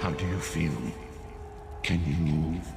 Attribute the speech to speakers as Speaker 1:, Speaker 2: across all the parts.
Speaker 1: How do you feel? Can you move?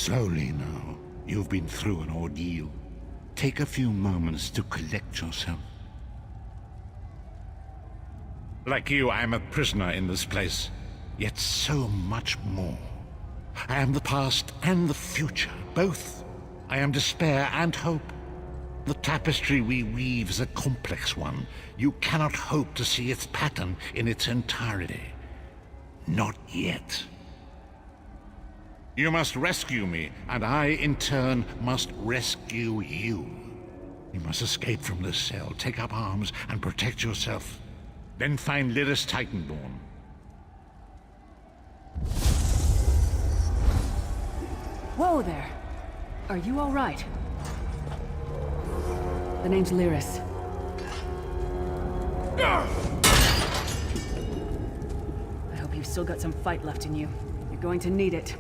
Speaker 1: Slowly now. You've been through an ordeal. Take a few moments to collect yourself. Like you, I am a prisoner in this place. Yet so much more. I am the past and the future, both. I am despair and hope. The tapestry we weave is a complex one. You cannot hope to see its pattern in its entirety. Not yet. You must rescue me, and I, in turn, must rescue you. You must escape from this cell, take up arms, and protect yourself. Then find Lyris Titanborn.
Speaker 2: Whoa there! Are you all right? The name's Lyris. I hope you've still got some fight left in you. You're going to need it.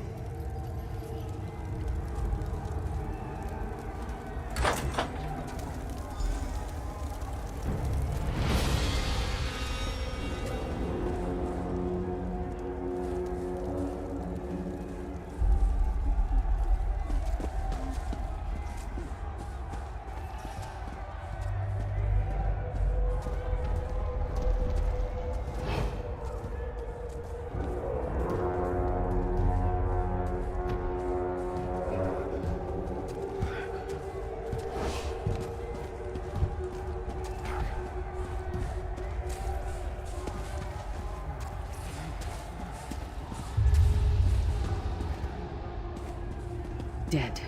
Speaker 2: Dead.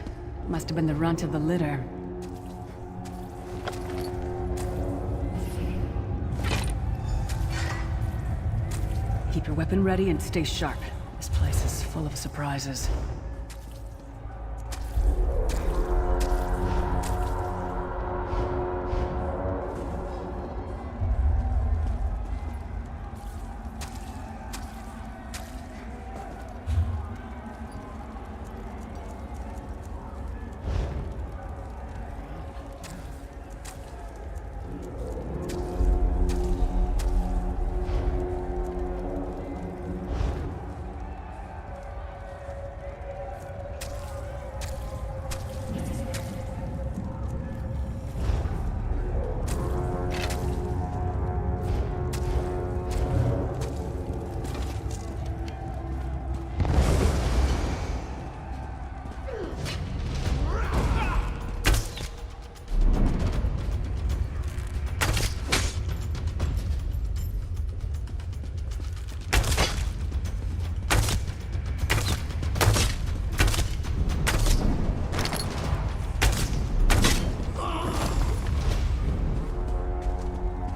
Speaker 2: Must have been the runt of the litter. Keep your weapon ready and stay sharp. This place is full of surprises.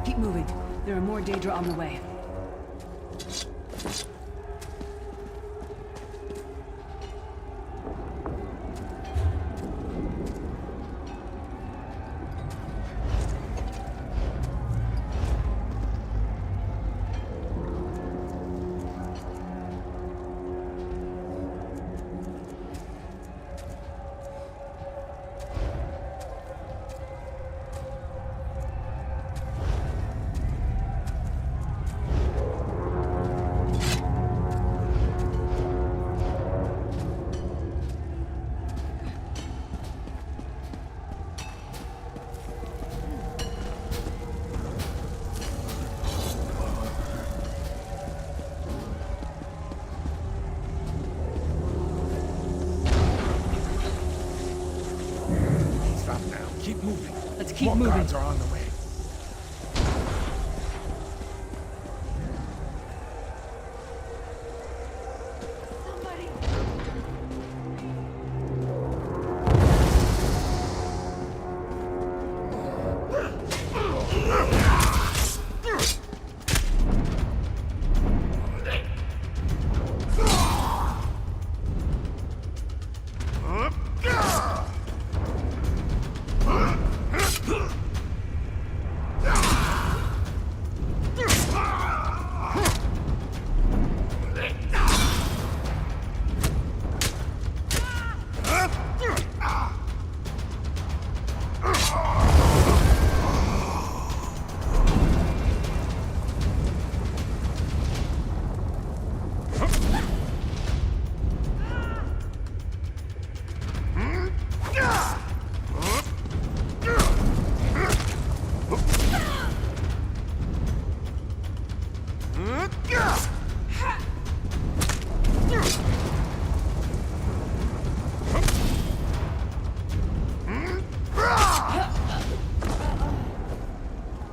Speaker 2: Keep moving. There are more Daedra on the way.
Speaker 3: Keep moving.
Speaker 2: Let's keep
Speaker 3: More
Speaker 2: moving.
Speaker 3: guards are on the way.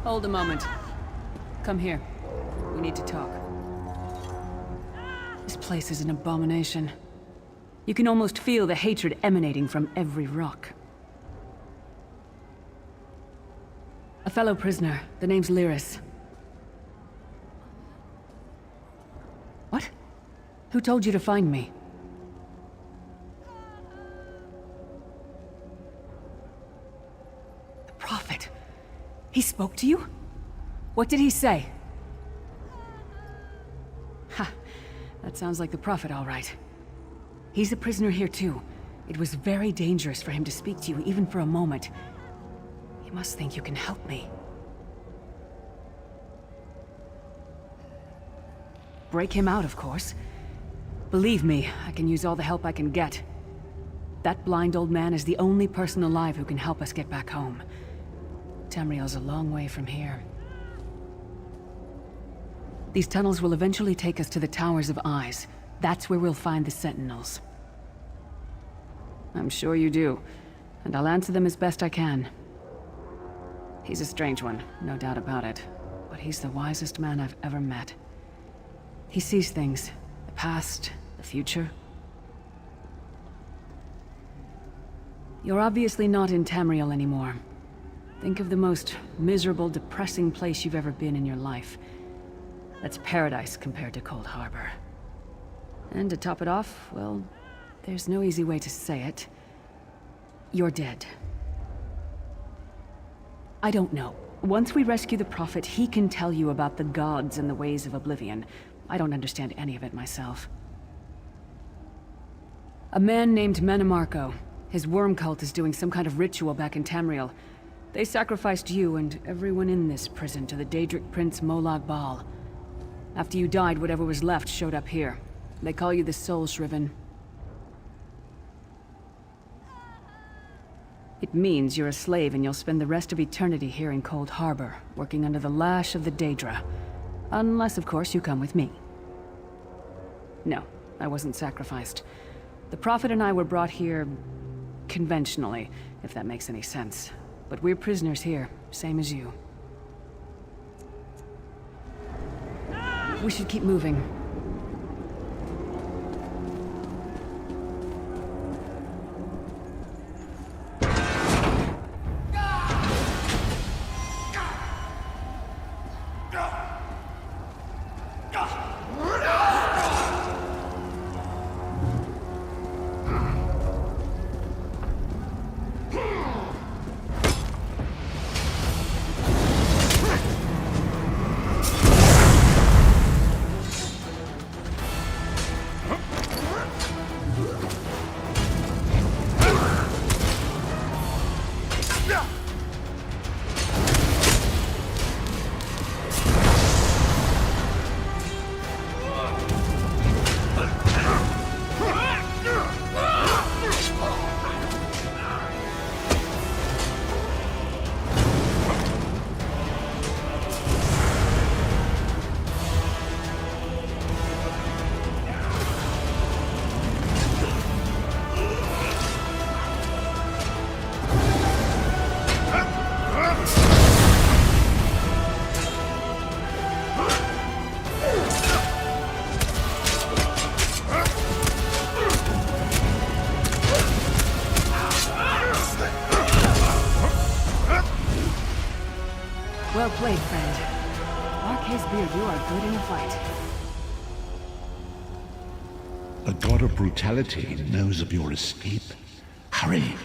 Speaker 2: Hold a moment. Come here. We need to talk. This place is an abomination. You can almost feel the hatred emanating from every rock. A fellow prisoner. The name's Lyris. What? Who told you to find me? The Prophet. He spoke to you? What did he say? Ha! That sounds like the Prophet, all right. He's a prisoner here too. It was very dangerous for him to speak to you, even for a moment. He must think you can help me. Break him out, of course. Believe me, I can use all the help I can get. That blind old man is the only person alive who can help us get back home. Tamriel's a long way from here. These tunnels will eventually take us to the Towers of Eyes. That's where we'll find the Sentinels. I'm sure you do, and I'll answer them as best I can. He's a strange one, no doubt about it, but he's the wisest man I've ever met. He sees things, the past, the future. You're obviously not in Tamriel anymore. Think of the most miserable, depressing place you've ever been in your life. That's paradise compared to Cold Harbor. And to top it off, well, there's no easy way to say it. You're dead. I don't know. Once we rescue the Prophet, he can tell you about the gods and the ways of oblivion. I don't understand any of it myself. A man named Manamarco. His worm cult is doing some kind of ritual back in Tamriel. They sacrificed you and everyone in this prison to the Daedric Prince Molag Bal. After you died, whatever was left showed up here. They call you the Soul Shriven. It means you're a slave and you'll spend the rest of eternity here in Cold Harbor, working under the lash of the Daedra. Unless, of course, you come with me. No, I wasn't sacrificed. The Prophet and I were brought here conventionally, if that makes any sense. But we're prisoners here, same as you. We should keep moving. Well played, friend. Marquez Beard, you are good in a fight.
Speaker 1: A god of brutality knows of your escape. Hurry!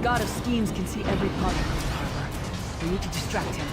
Speaker 2: god of schemes can see every part of Cold Harbor. We need to distract him.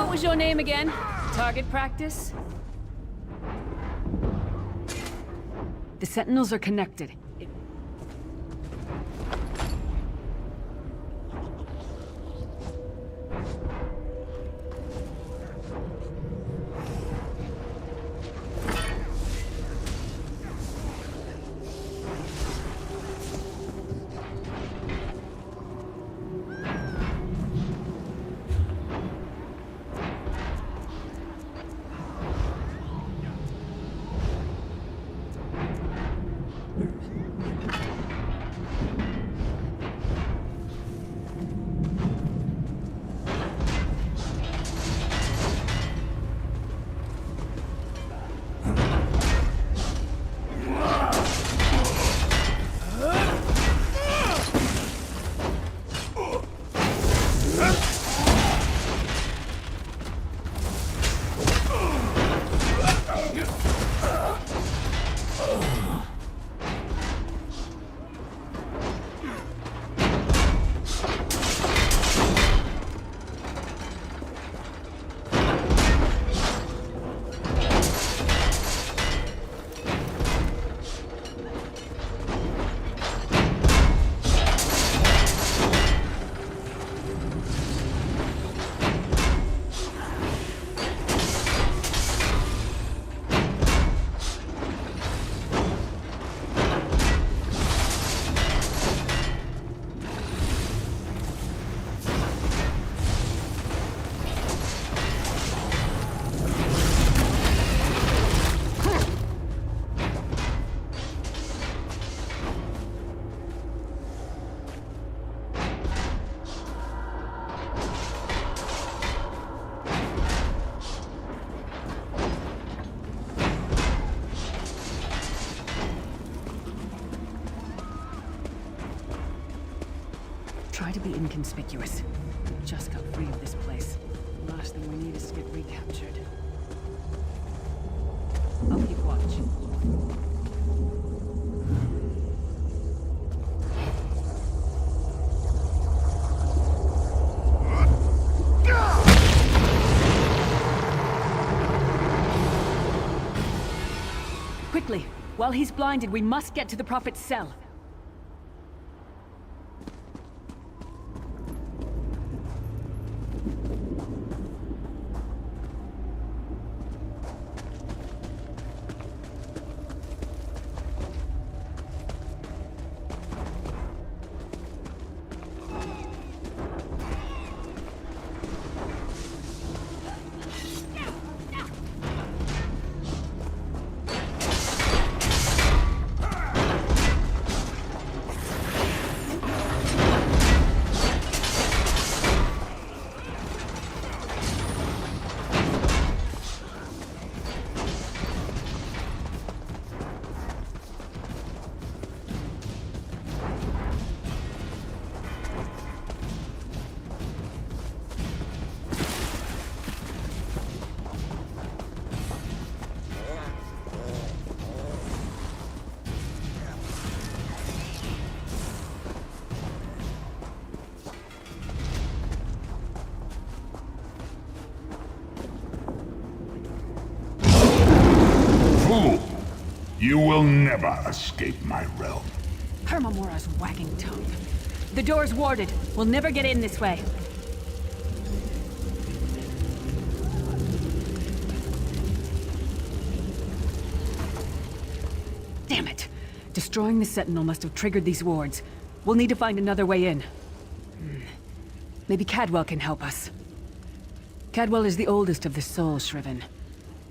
Speaker 2: What was your name again? Target practice? The Sentinels are connected. Try to be inconspicuous. We just got free of this place. The last thing we need is to get recaptured. I'll keep watch. Quickly! While he's blinded, we must get to the Prophet's cell.
Speaker 3: You will never escape my realm.
Speaker 2: Hermamora's wagging tongue. The door's warded. We'll never get in this way. Damn it! Destroying the Sentinel must have triggered these wards. We'll need to find another way in. Maybe Cadwell can help us. Cadwell is the oldest of the Soul Shriven.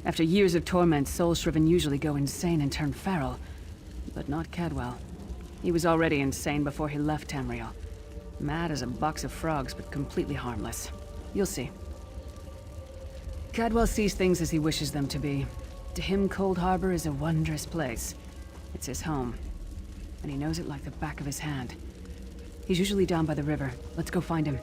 Speaker 2: After years of torment, Soul Shriven usually go insane and turn feral. But not Cadwell. He was already insane before he left Tamriel. Mad as a box of frogs, but completely harmless. You'll see. Cadwell sees things as he wishes them to be. To him, Cold Harbor is a wondrous place. It's his home. And he knows it like the back of his hand. He's usually down by the river. Let's go find him.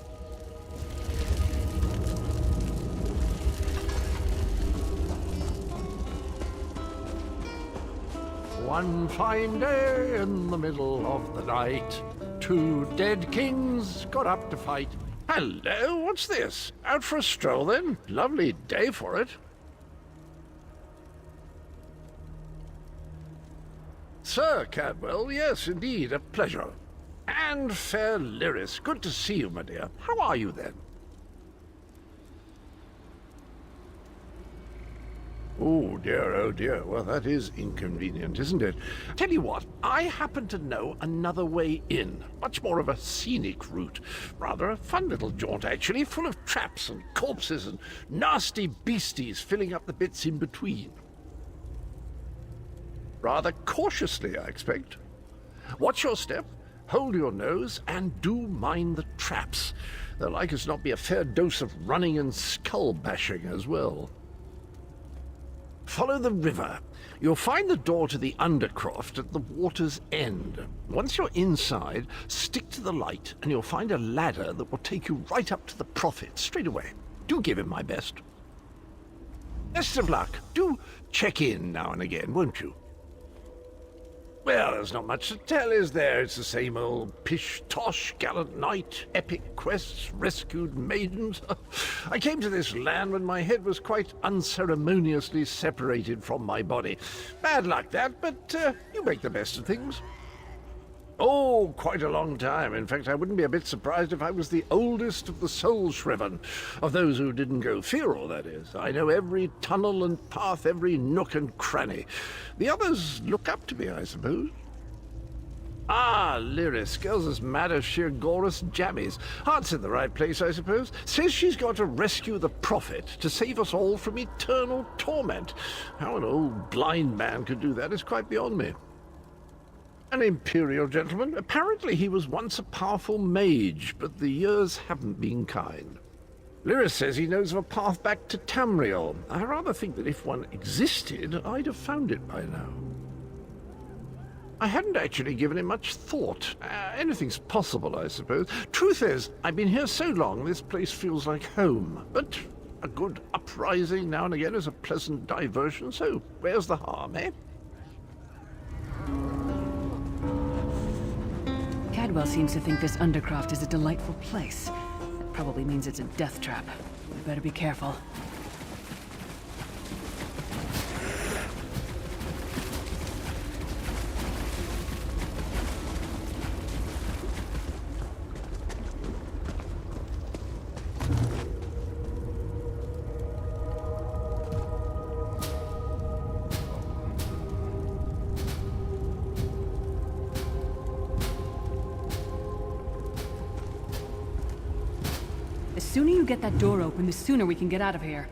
Speaker 4: One fine day in the middle of the night, two dead kings got up to fight. Hello, what's this? Out for a stroll then? Lovely day for it. Sir Cadwell, yes, indeed, a pleasure. And fair Lyris, good to see you, my dear. How are you then? Oh dear, well that is inconvenient, isn't it? Tell you what, I happen to know another way in. Much more of a scenic route. Rather a fun little jaunt, actually, full of traps and corpses and nasty beasties filling up the bits in between. Rather cautiously, I expect. Watch your step, hold your nose, and do mind the traps. There'll like as not be a fair dose of running and skull-bashing as well. Follow the river. You'll find the door to the Undercroft at the water's end. Once you're inside, stick to the light, and you'll find a ladder that will take you right up to the Prophet straight away. Do give him my best. Best of luck. Do check in now and again, won't you? Well, there's not much to tell, is there? It's the same old pish-tosh, gallant knight, epic quests, rescued maidens. I came to this land when my head was quite unceremoniously separated from my body. Bad luck, that, but you make the best of things. Oh, quite a long time. In fact, I wouldn't be a bit surprised if I was the oldest of the Soul Shriven. Of those who didn't go feral, that is. I know every tunnel and path, every nook and cranny. The others look up to me, I suppose. Ah, Lyris, girl's as mad as sheer Gorus jammies. Heart's in the right place, I suppose. Says she's got to rescue the Prophet to save us all from eternal torment. How an old blind man could do that is quite beyond me. An imperial gentleman. Apparently he was once a powerful mage, but the years haven't been kind. Lyris says he knows of a path back to Tamriel. I rather think that if one existed, I'd have found it by now. I hadn't actually given it much thought. Anything's possible, I suppose. Truth is, I've been here so long, this place feels like home. But a good uprising now and again is a pleasant diversion, so where's the harm, eh?
Speaker 2: Cadwell seems to think this Undercroft is a delightful place. That probably means it's a death trap. We better be careful. The sooner you get that door open, the sooner we can get out of here.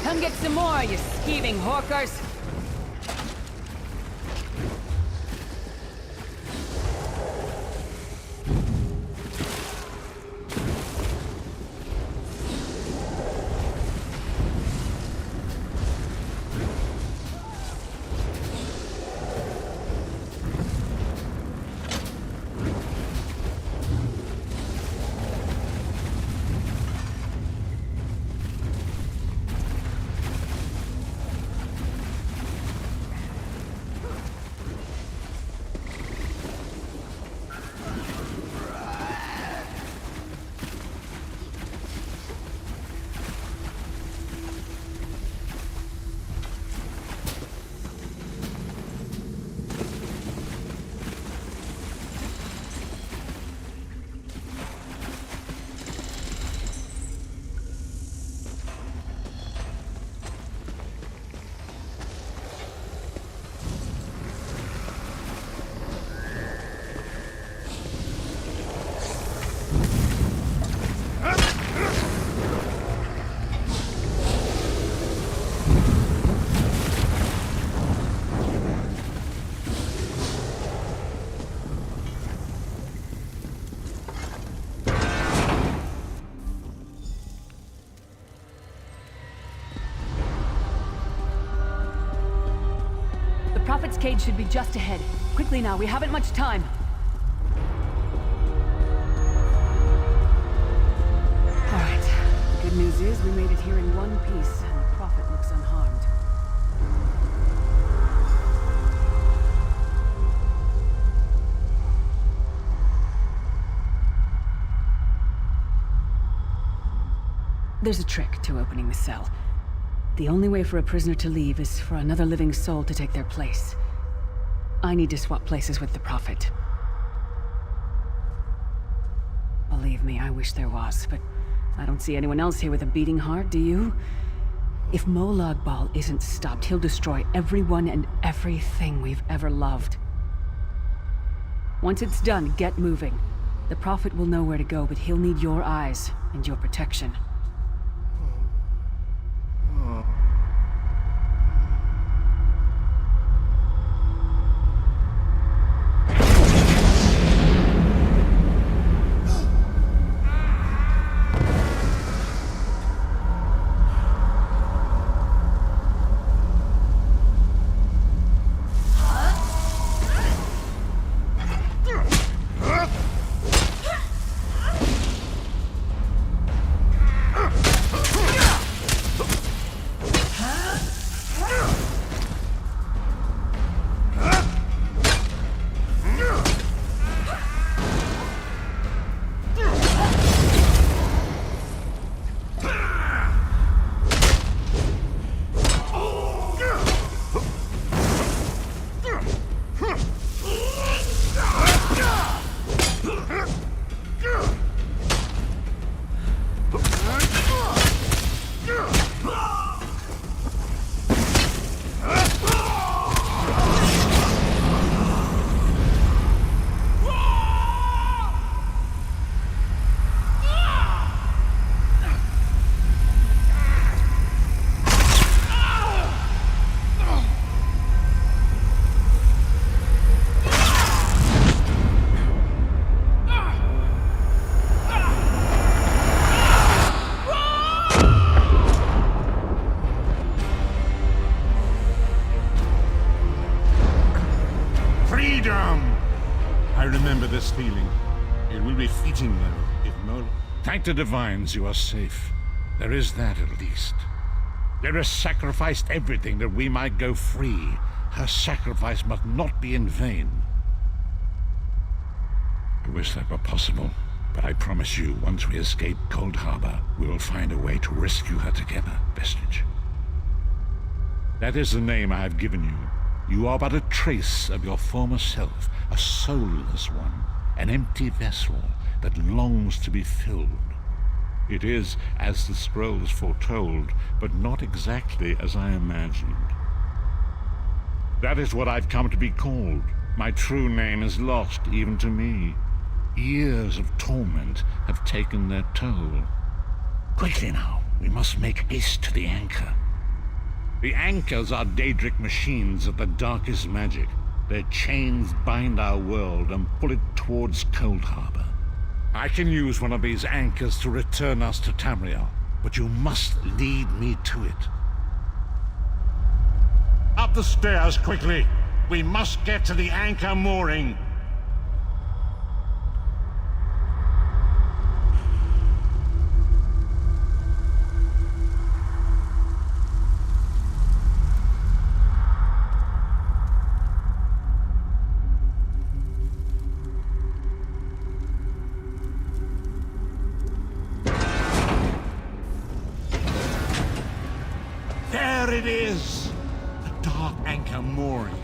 Speaker 2: Come get some more, you skeeving hawkers! Prophet's cage should be just ahead. Quickly now, we haven't much time. Alright. The good news is we made it here in one piece, and the Prophet looks unharmed. There's a trick to opening the cell. The only way for a prisoner to leave is for another living soul to take their place. I need to swap places with the Prophet. Believe me, I wish there was, but I don't see anyone else here with a beating heart, do you? If Molag Bal isn't stopped, he'll destroy everyone and everything we've ever loved. Once it's done, get moving. The Prophet will know where to go, but he'll need your eyes and your protection.
Speaker 1: This feeling. It will be fleeting, though, if no... Thank the divines you are safe. There is that, at least. Lyra sacrificed everything that we might go free. Her sacrifice must not be in vain. I wish that were possible, but I promise you, once we escape Cold Harbor, we will find a way to rescue her together, Vestige. That is the name I have given you. You are but a trace of your former self, a soulless one, an empty vessel that longs to be filled. It is, as the scrolls foretold, but not exactly as I imagined. That is what I've come to be called. My true name is lost even to me. Years of torment have taken their toll. Quickly now, we must make haste to the anchor. The anchors are Daedric machines of the darkest magic. Their chains bind our world and pull it towards Cold Harbor. I can use one of these anchors to return us to Tamriel, but you must lead me to it. Up the stairs, quickly! We must get to the anchor mooring! There it is! The dark anchor mooring.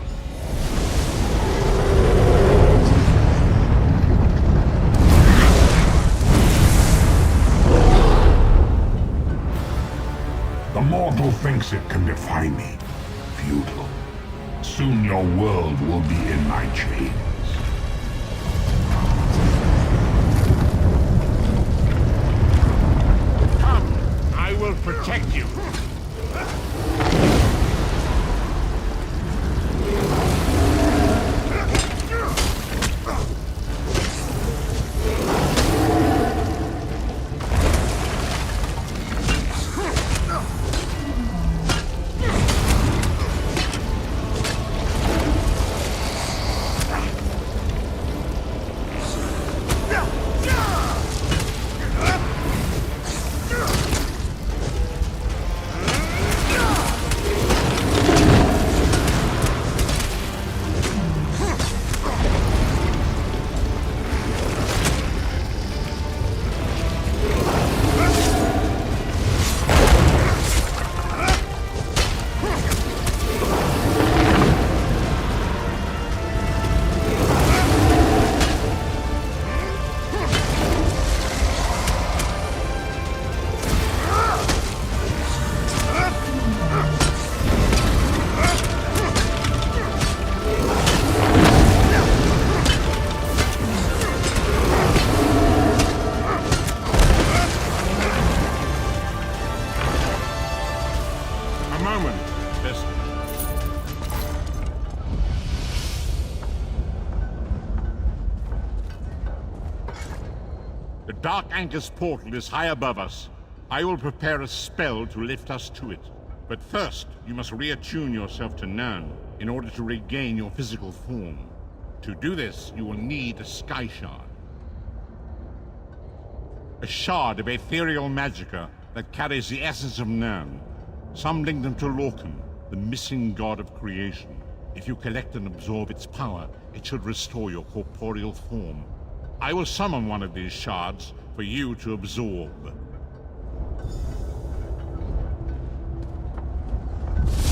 Speaker 3: The mortal thinks it can defy me. Futile. Soon your world will be in my chains.
Speaker 1: Come! I will protect you! moment, Vestige. The Dark Anchor's portal is high above us. I will prepare a spell to lift us to it. But first, you must reattune yourself to Nern in order to regain your physical form. To do this, you will need a Sky Shard. A shard of ethereal magicka that carries the essence of Nern. Some link them to Lorcan, the missing god of creation. If you collect and absorb its power, it should restore your corporeal form. I will summon one of these shards for you to absorb.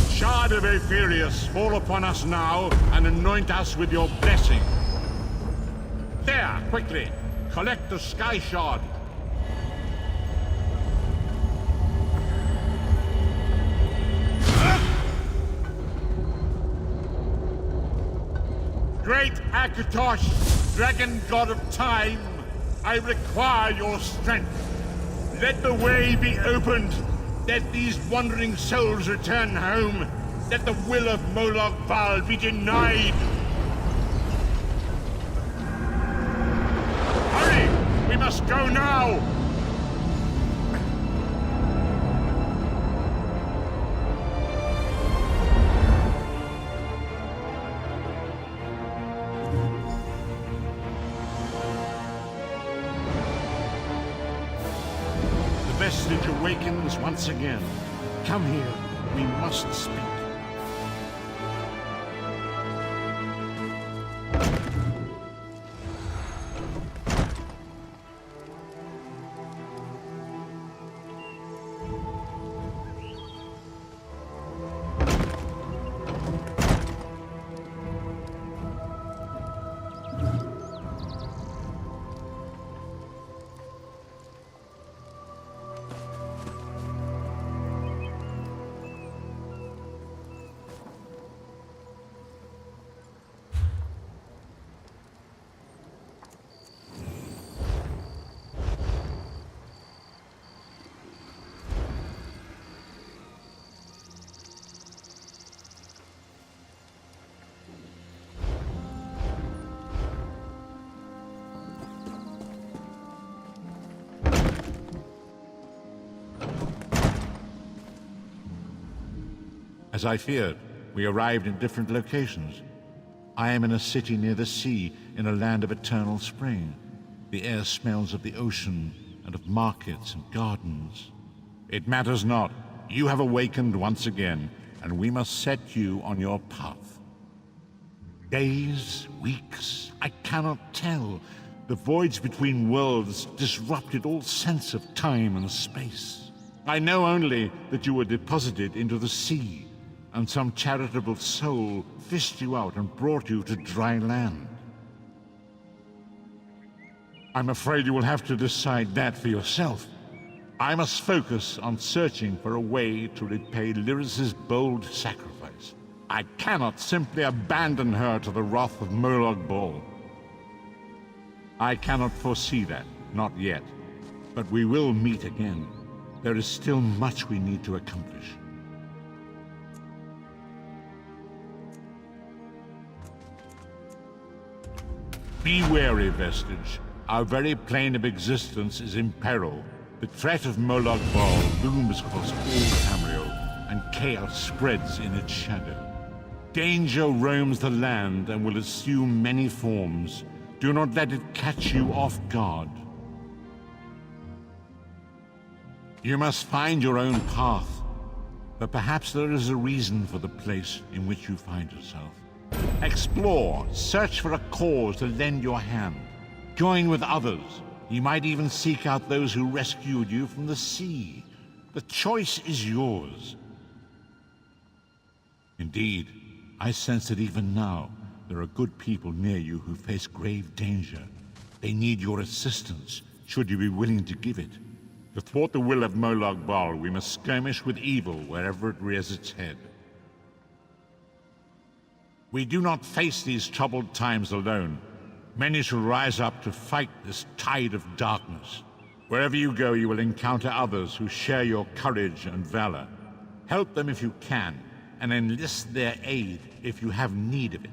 Speaker 1: Shard of Aetherius, fall upon us now and anoint us with your blessing. There, quickly! Collect the Sky Shard. Great Akatosh, dragon god of time, I require your strength. Let the way be opened. Let these wandering souls return home. Let the will of Moloch Val be denied. Hurry! We must go now! The Vestige awakens once again. Come here. We must speak. As I feared, we arrived in different locations. I am in a city near the sea, in a land of eternal spring. The air smells of the ocean and of markets and gardens. It matters not. You have awakened once again, and we must set you on your path. Days, weeks, I cannot tell. The voids between worlds disrupted all sense of time and space. I know only that you were deposited into the sea, and some charitable soul fished you out and brought you to dry land. I'm afraid you will have to decide that for yourself. I must focus on searching for a way to repay Lyris's bold sacrifice. I cannot simply abandon her to the wrath of Moloch Ball. I cannot foresee that, not yet. But we will meet again. There is still much we need to accomplish. Be wary, Vestige. Our very plane of existence is in peril. The threat of Moloch Ball looms across all Tamriel, and chaos spreads in its shadow. Danger roams the land and will assume many forms. Do not let it catch you off guard. You must find your own path, but perhaps there is a reason for the place in which you find yourself. Explore, search for a cause to lend your hand. Join with others. You might even seek out those who rescued you from the sea. The choice is yours. Indeed, I sense that even now, there are good people near you who face grave danger. They need your assistance, should you be willing to give it. To thwart the will of Moloch Bal, we must skirmish with evil wherever it rears its head. We do not face these troubled times alone. Many shall rise up to fight this tide of darkness. Wherever you go, you will encounter others who share your courage and valor. Help them if you can, and enlist their aid if you have need of it.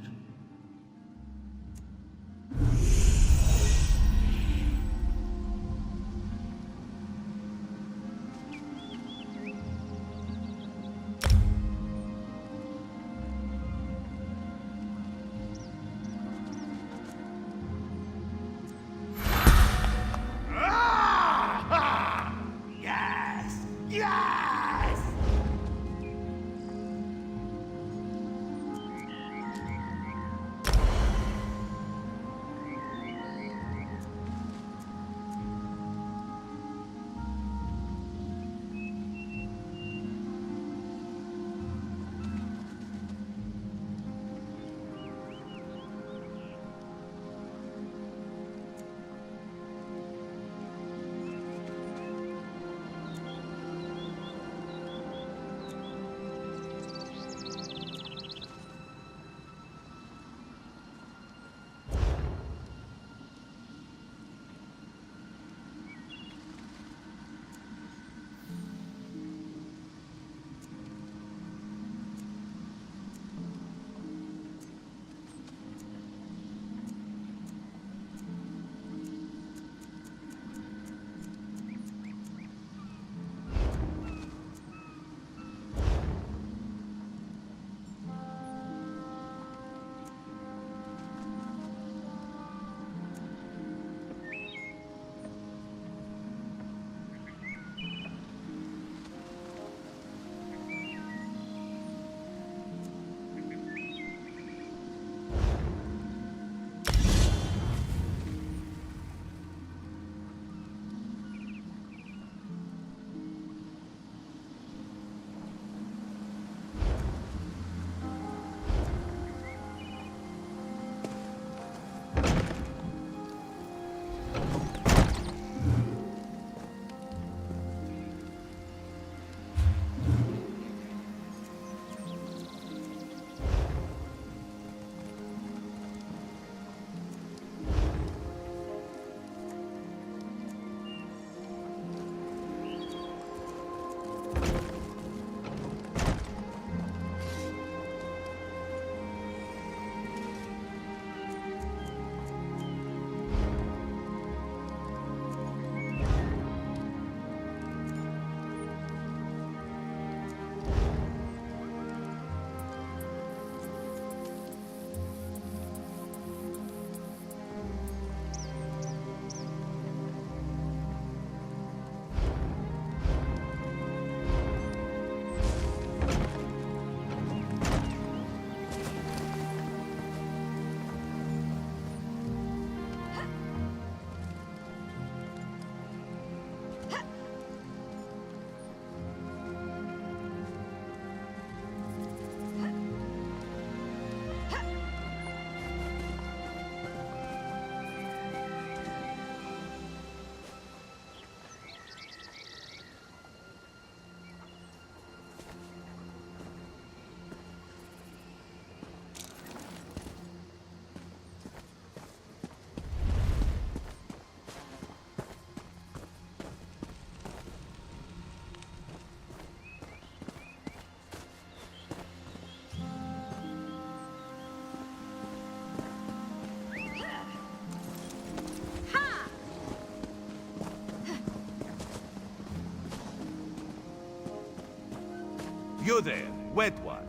Speaker 5: You there, wet one.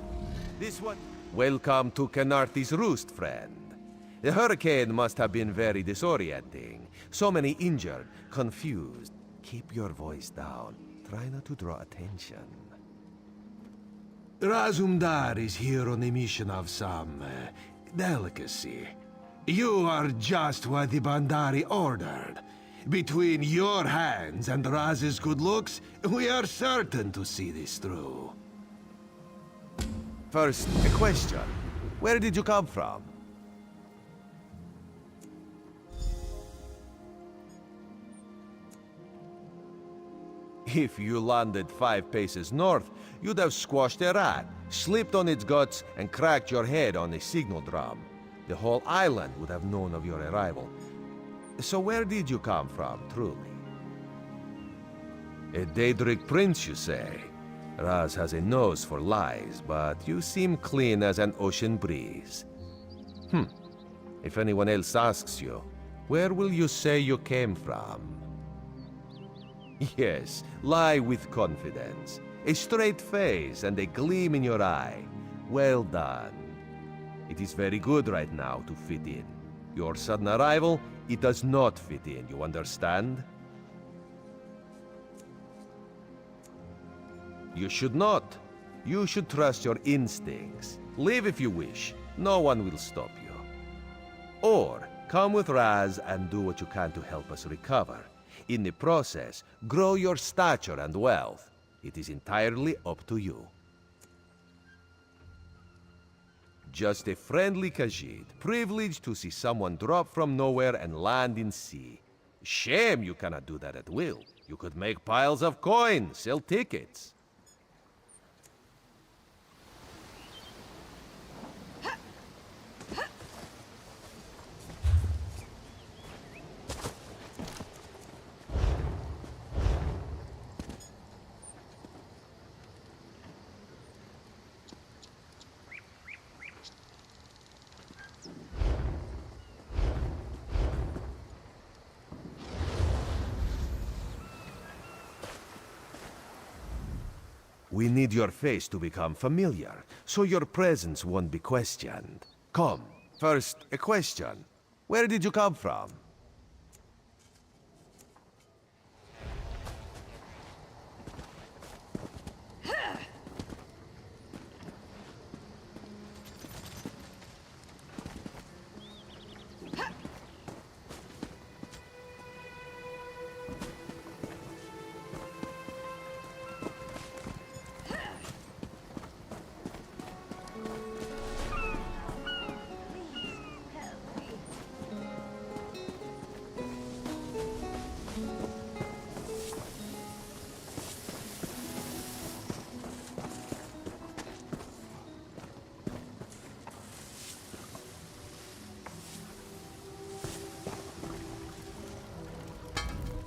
Speaker 5: This one. Welcome to Canarthi's Roost, friend. The hurricane must have been very disorienting. So many injured, confused. Keep your voice down. Try not to draw attention.
Speaker 6: Razumdar is here on a mission of some delicacy. You are just what the Bandari ordered. Between your hands and Raz's good looks, we are certain to see this through.
Speaker 5: First, a question. Where did you come from? If you landed 5 paces north, you'd have squashed a rat, slipped on its guts, and cracked your head on a signal drum. The whole island would have known of your arrival. So where did you come from, truly? A Daedric prince, you say? Raz has a nose for lies, but you seem clean as an ocean breeze. If anyone else asks you, where will you say you came from? Yes, lie with confidence. A straight face and a gleam in your eye. Well done. It is very good right now to fit in. Your sudden arrival, it does not fit in, you understand? You should not. You should trust your instincts. Leave if you wish. No one will stop you. Or, come with Raz and do what you can to help us recover. In the process, grow your stature and wealth. It is entirely up to you. Just a friendly Khajiit, privileged to see someone drop from nowhere and land in sea. Shame you cannot do that at will. You could make piles of coins, sell tickets. We need your face to become familiar, so your presence won't be questioned. Come, first, a question. Where did you come from?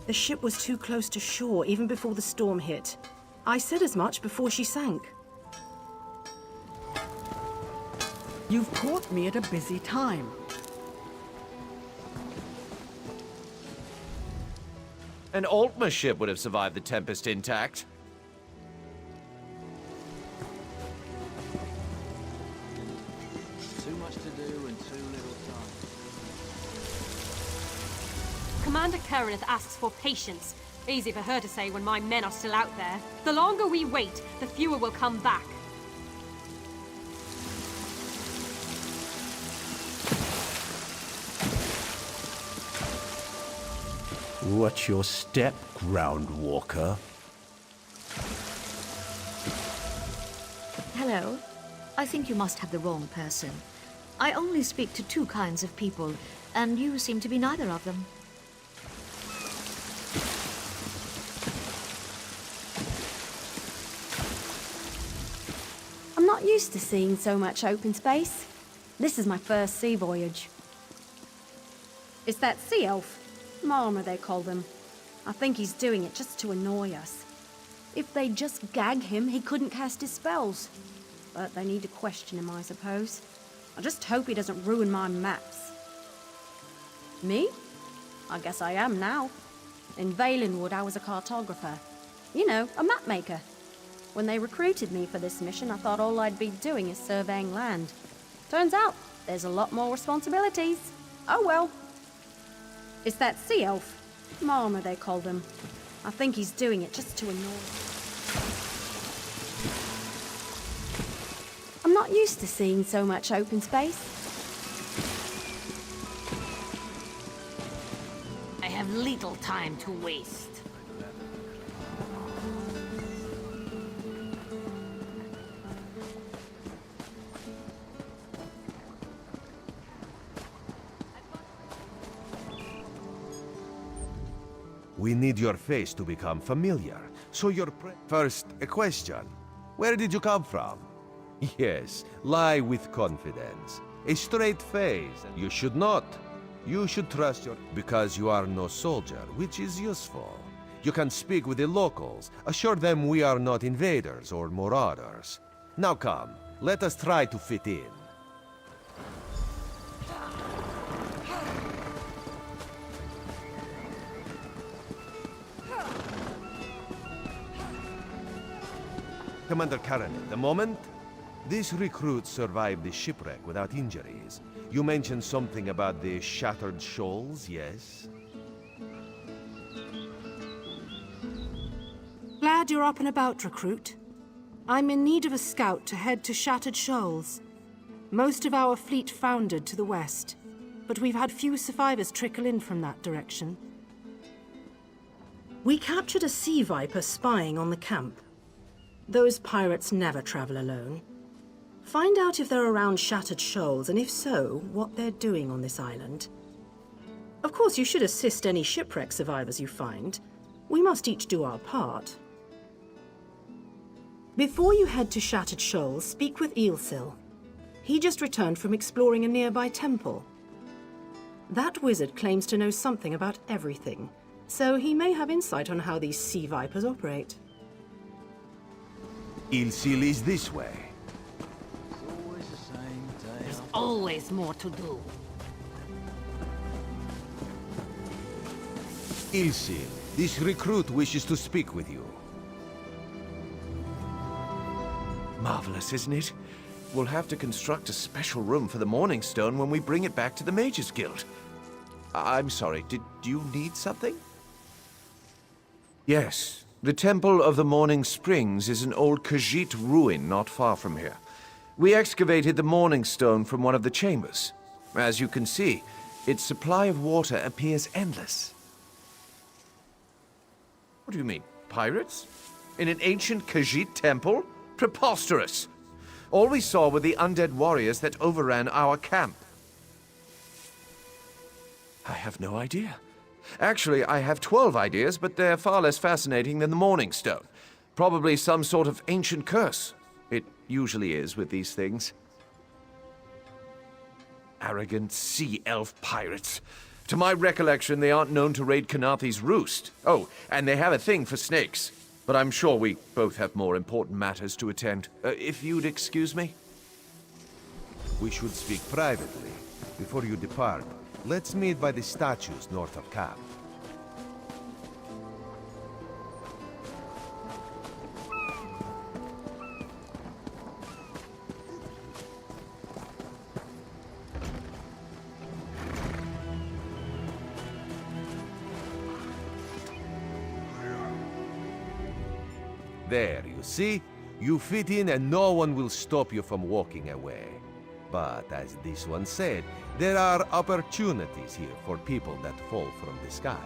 Speaker 7: The ship was too close to shore even before the storm hit. I said as much before she sank.
Speaker 8: You've caught me at a busy time.
Speaker 9: An Altma ship would have survived the Tempest intact.
Speaker 10: Too much to do and too little time.
Speaker 11: Commander Kereneth asks for patience. Easy for her to say when my men are still out there. The longer we wait, the fewer will come back.
Speaker 12: Watch your step, Groundwalker.
Speaker 13: Hello. I think you must have the wrong person. I only speak to two kinds of people, and you seem to be neither of them.
Speaker 14: I'm not used to seeing so much open space. This is my first sea voyage. It's that sea elf. Marmor, they call them. I think he's doing it just to annoy us. If they just gag him, he couldn't cast his spells. But they need to question him, I suppose. I just hope he doesn't ruin my maps. Me? I guess I am now. In Valenwood, I was a cartographer. You know, a map maker. When they recruited me for this mission, I thought all I'd be doing is surveying land. Turns out, there's a lot more responsibilities. Oh well. It's that sea elf. Marmor, they call them. I think he's doing it just to annoy. I'm not used to seeing so much open space.
Speaker 11: I have little time to waste.
Speaker 5: We need your face to become familiar, so your first, a question. Where did you come from? Yes, lie with confidence. A straight face. You should not. You should trust your... Because you are no soldier, which is useful. You can speak with the locals. Assure them we are not invaders or marauders. Now come, let us try to fit in. Commander Karen, the moment? This recruit survived the shipwreck without injuries. You mentioned something about the shattered shoals, yes?
Speaker 7: Glad you're up and about, recruit. I'm in need of a scout to head to Shattered Shoals. Most of our fleet foundered to the west, but we've had few survivors trickle in from that direction. We captured a sea viper spying on the camp. Those pirates never travel alone. Find out if they're around Shattered Shoals, and if so, what they're doing on this island. Of course, you should assist any shipwreck survivors you find. We must each do our part. Before you head to Shattered Shoals, speak with Eelsil. He just returned from exploring a nearby temple. That wizard claims to know something about everything, so he may have insight on how these sea vipers operate.
Speaker 5: Eelsil is this way.
Speaker 10: Always the same day.
Speaker 8: There's always more to do.
Speaker 5: Eelsil, this recruit wishes to speak with you.
Speaker 9: Marvelous, isn't it? We'll have to construct a special room for the Morning Stone when we bring it back to the Mages Guild. I'm sorry, did you need something? Yes, the Temple of the Morning Springs is an old Khajiit ruin not far from here. We excavated the Morning Stone from one of the chambers. As you can see, its supply of water appears endless. What do you mean, pirates? In an ancient Khajiit temple? Preposterous! All we saw were the undead warriors that overran our camp. I have no idea. Actually, I have 12 ideas, but they're far less fascinating than the Morning Stone. Probably some sort of ancient curse. It usually is with these things. Arrogant sea elf pirates. To my recollection, they aren't known to raid Kanathi's roost. Oh, and they have a thing for snakes. But I'm sure we both have more important matters to attend. If you'd excuse me?
Speaker 5: We should speak privately. Before you depart, let's meet by the statues north of camp. There, you see? You fit in and no one will stop you from walking away. But as this one said, there are opportunities here for people that fall from the sky.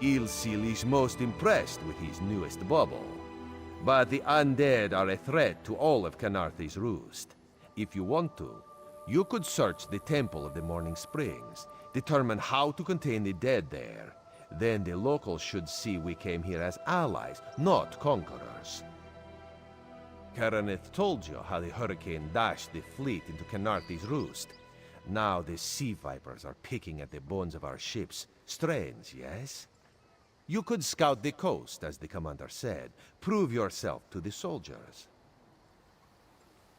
Speaker 5: Eelsil is most impressed with his newest bauble. But the undead are a threat to all of Kanathi's roost. If you want to, you could search the Temple of the Morning Springs, determine how to contain the dead there. Then the locals should see we came here as allies, not conquerors. Karaneth told you how the hurricane dashed the fleet into Kanathi's roost. Now the sea vipers are picking at the bones of our ships. Strange, yes? You could scout the coast, as the commander said. Prove yourself to the soldiers.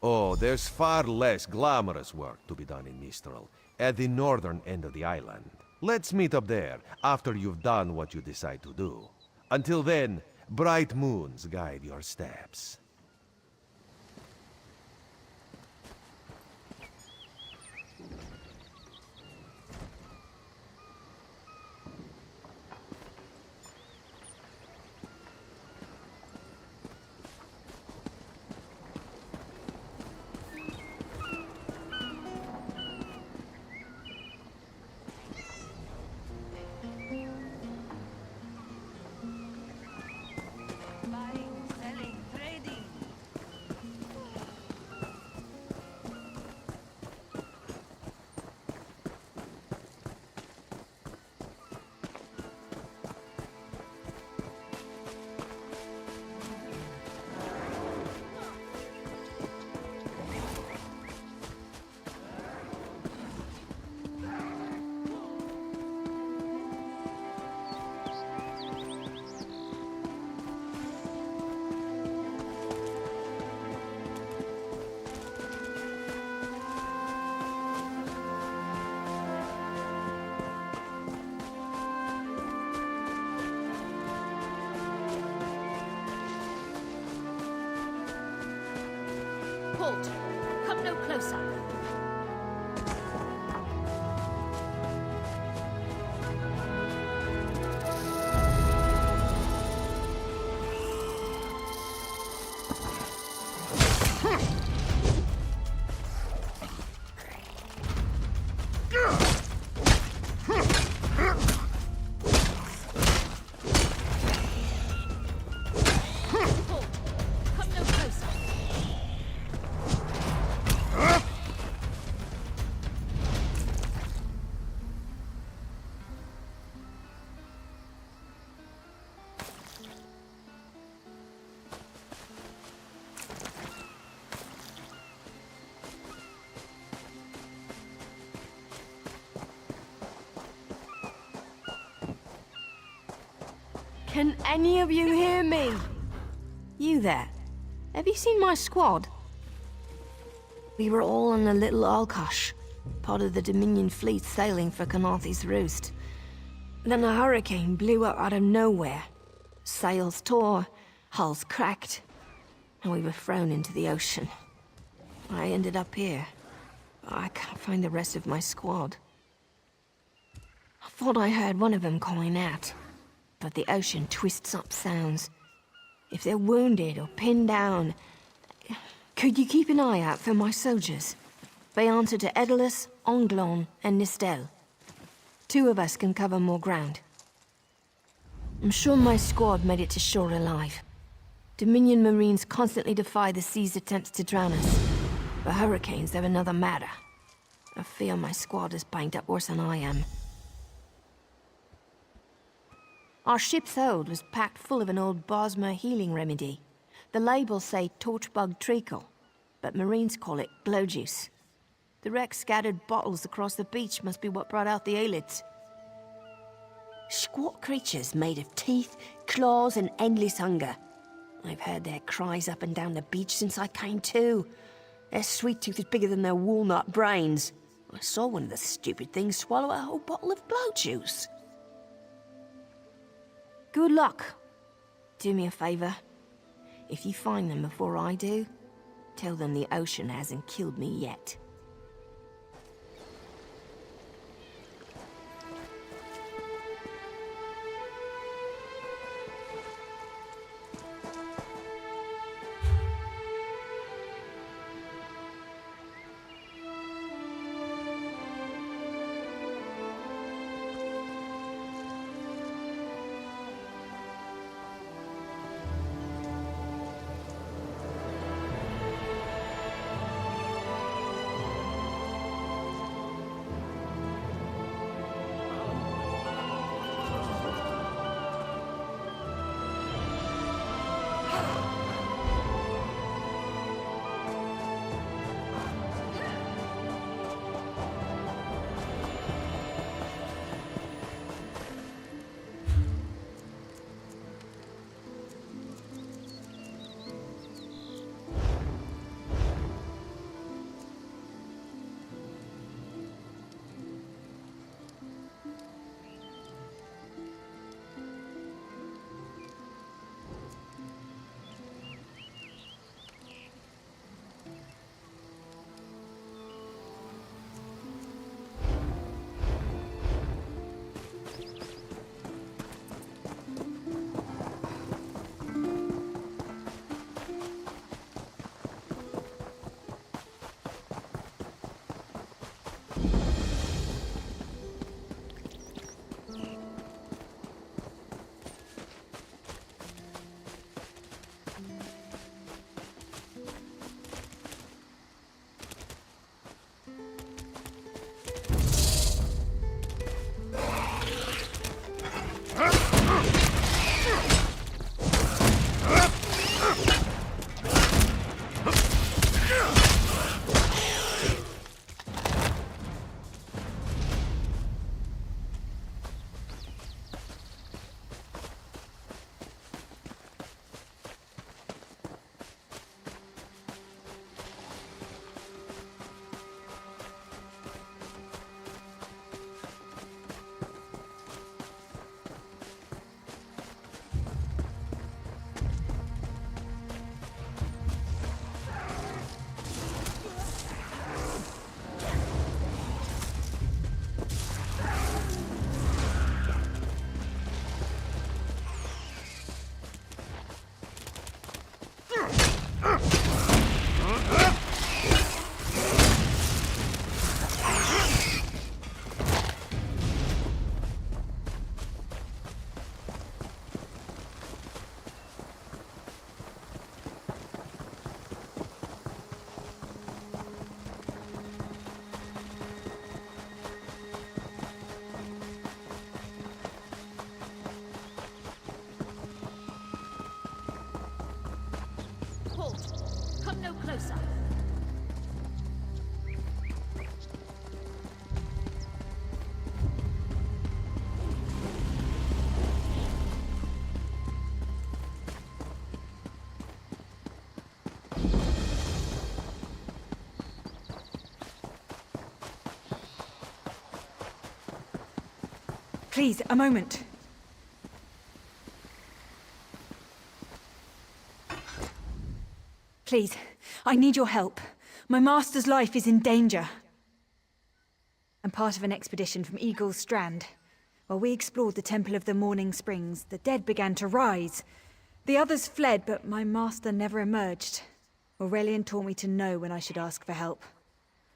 Speaker 5: Oh, there's far less glamorous work to be done in Mistral, at the northern end of the island. Let's meet up there, after you've done what you decide to do. Until then, bright moons guide your steps.
Speaker 8: Buying, selling, trading.
Speaker 13: Halt! Come no closer.
Speaker 15: Can any of you hear me? You there. Have you seen my squad? We were all on a little Alkosh, part of the Dominion fleet sailing for Canarthy's Roost. Then a hurricane blew up out of nowhere. Sails tore, hulls cracked, and we were thrown into the ocean. I ended up here. I can't find the rest of my squad. I thought I heard one of them calling out. But the ocean twists up sounds. If they're wounded or pinned down, could you keep an eye out for my soldiers? They answer to Edalus, Onglon, and Nistel. 2 of us can cover more ground. I'm sure my squad made it to shore alive. Dominion Marines constantly defy the sea's attempts to drown us. But hurricanes are another matter. I fear my squad is banged up worse than I am. Our ship's hold was packed full of an old Bosmer healing remedy. The labels say torchbug treacle, but Marines call it glow juice. The wreck scattered bottles across the beach must be what brought out the aelids. Squat creatures made of teeth, claws, and endless hunger. I've heard their cries up and down the beach since I came to. Their sweet tooth is bigger than their walnut brains. I saw one of the stupid things swallow a whole bottle of glow juice. Good luck. Do me a favor. If you find them before I do, tell them the ocean hasn't killed me yet.
Speaker 13: Halt! Come no closer.
Speaker 8: Please, a moment. Please, I need your help. My master's life is in danger. I'm part of an expedition from Eagle's Strand. While we explored the Temple of the Morning Springs, the dead began to rise. The others fled, but my master never emerged. Aurelian taught me to know when I should ask for help.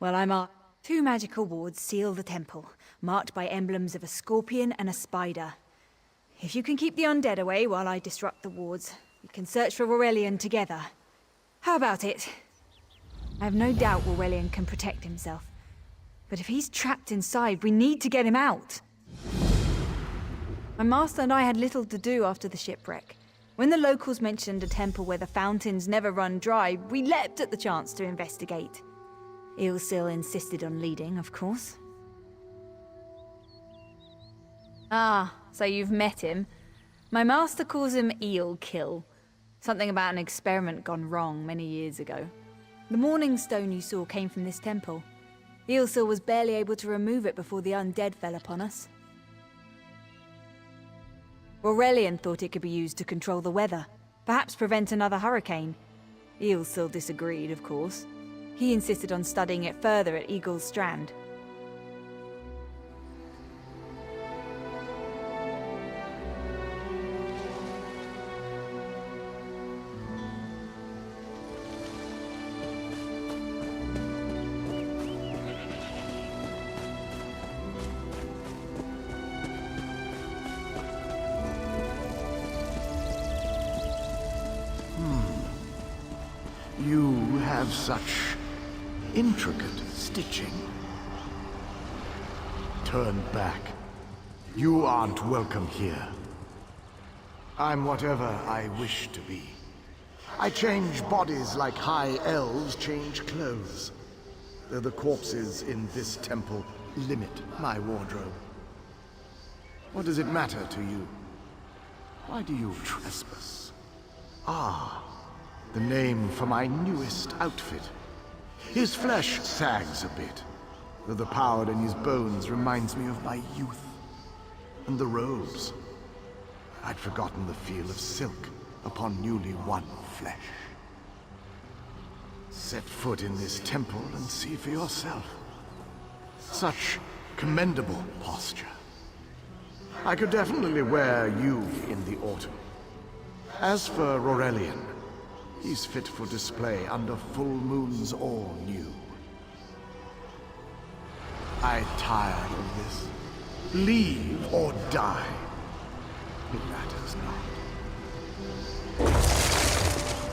Speaker 8: Well, I'm up. 2 magical wards seal the temple, marked by emblems of a scorpion and a spider. If you can keep the undead away while I disrupt the wards, we can search for Aurelian together. How about it? I have no doubt Aurelian can protect himself. But if he's trapped inside, we need to get him out. My master and I had little to do after the shipwreck. When the locals mentioned a temple where the fountains never run dry, we leapt at the chance to investigate. Eelsil insisted on leading, of course. Ah, so you've met him. My master calls him Eel Kill. Something about an experiment gone wrong many years ago. The morning stone you saw came from this temple. Eelsil was barely able to remove it before the undead fell upon us. Aurelian thought it could be used to control the weather, perhaps prevent another hurricane. Eelsil disagreed, of course. He insisted on studying it further at Eagle's Strand.
Speaker 16: You have such intricate stitching. Turn back. You aren't welcome here. I'm whatever I wish to be. I change bodies like high elves change clothes. Though the corpses in this temple limit my wardrobe. What does it matter to you? Why do you trespass? Ah, the name for my newest outfit. His flesh sags a bit, though the power in his bones reminds me of my youth. And the robes. I'd forgotten the feel of silk upon newly won flesh. Set foot in this temple and see for yourself. Such commendable posture. I could definitely wear you in the autumn. As for Aurelian, he's fit for display under full moons or new. I tired of this. Leave or die. It matters not.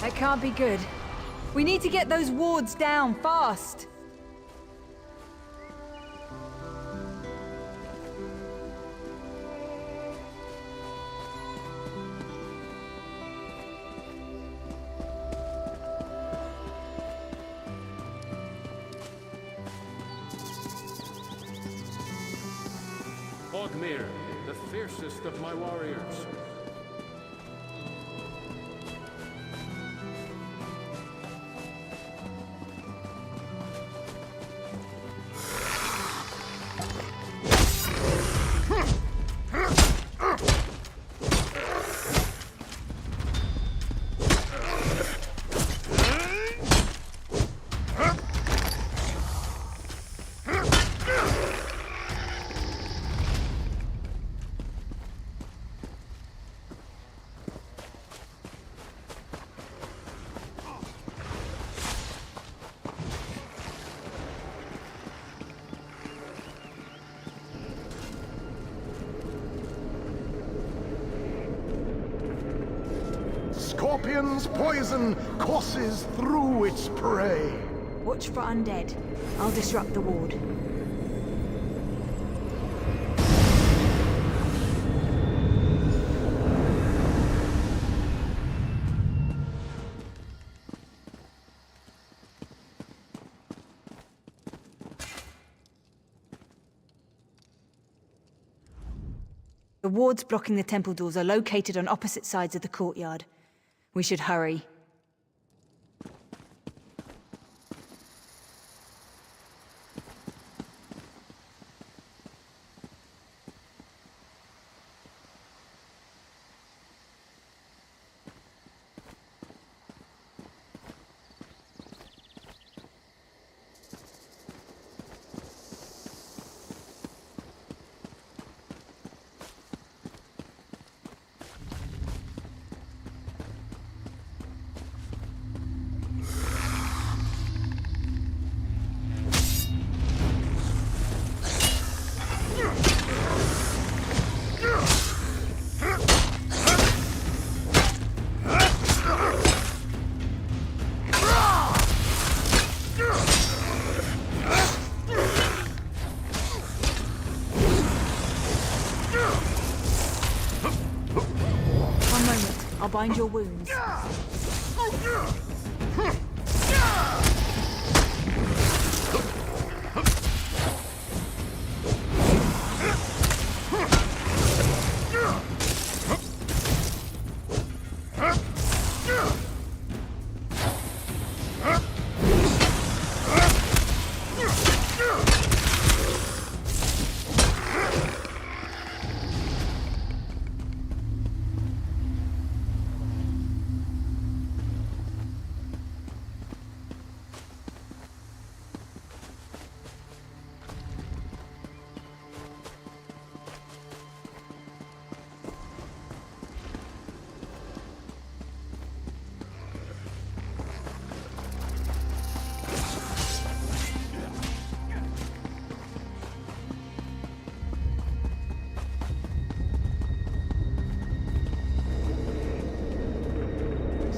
Speaker 8: That can't be good. We need to get those wards down fast.
Speaker 17: Ogmir, the fiercest of my warriors.
Speaker 16: scorpion's poison courses through its prey.
Speaker 8: Watch for undead. I'll disrupt the ward. The wards blocking the temple doors are located on opposite sides of the courtyard. We should hurry. I'll bind your wounds.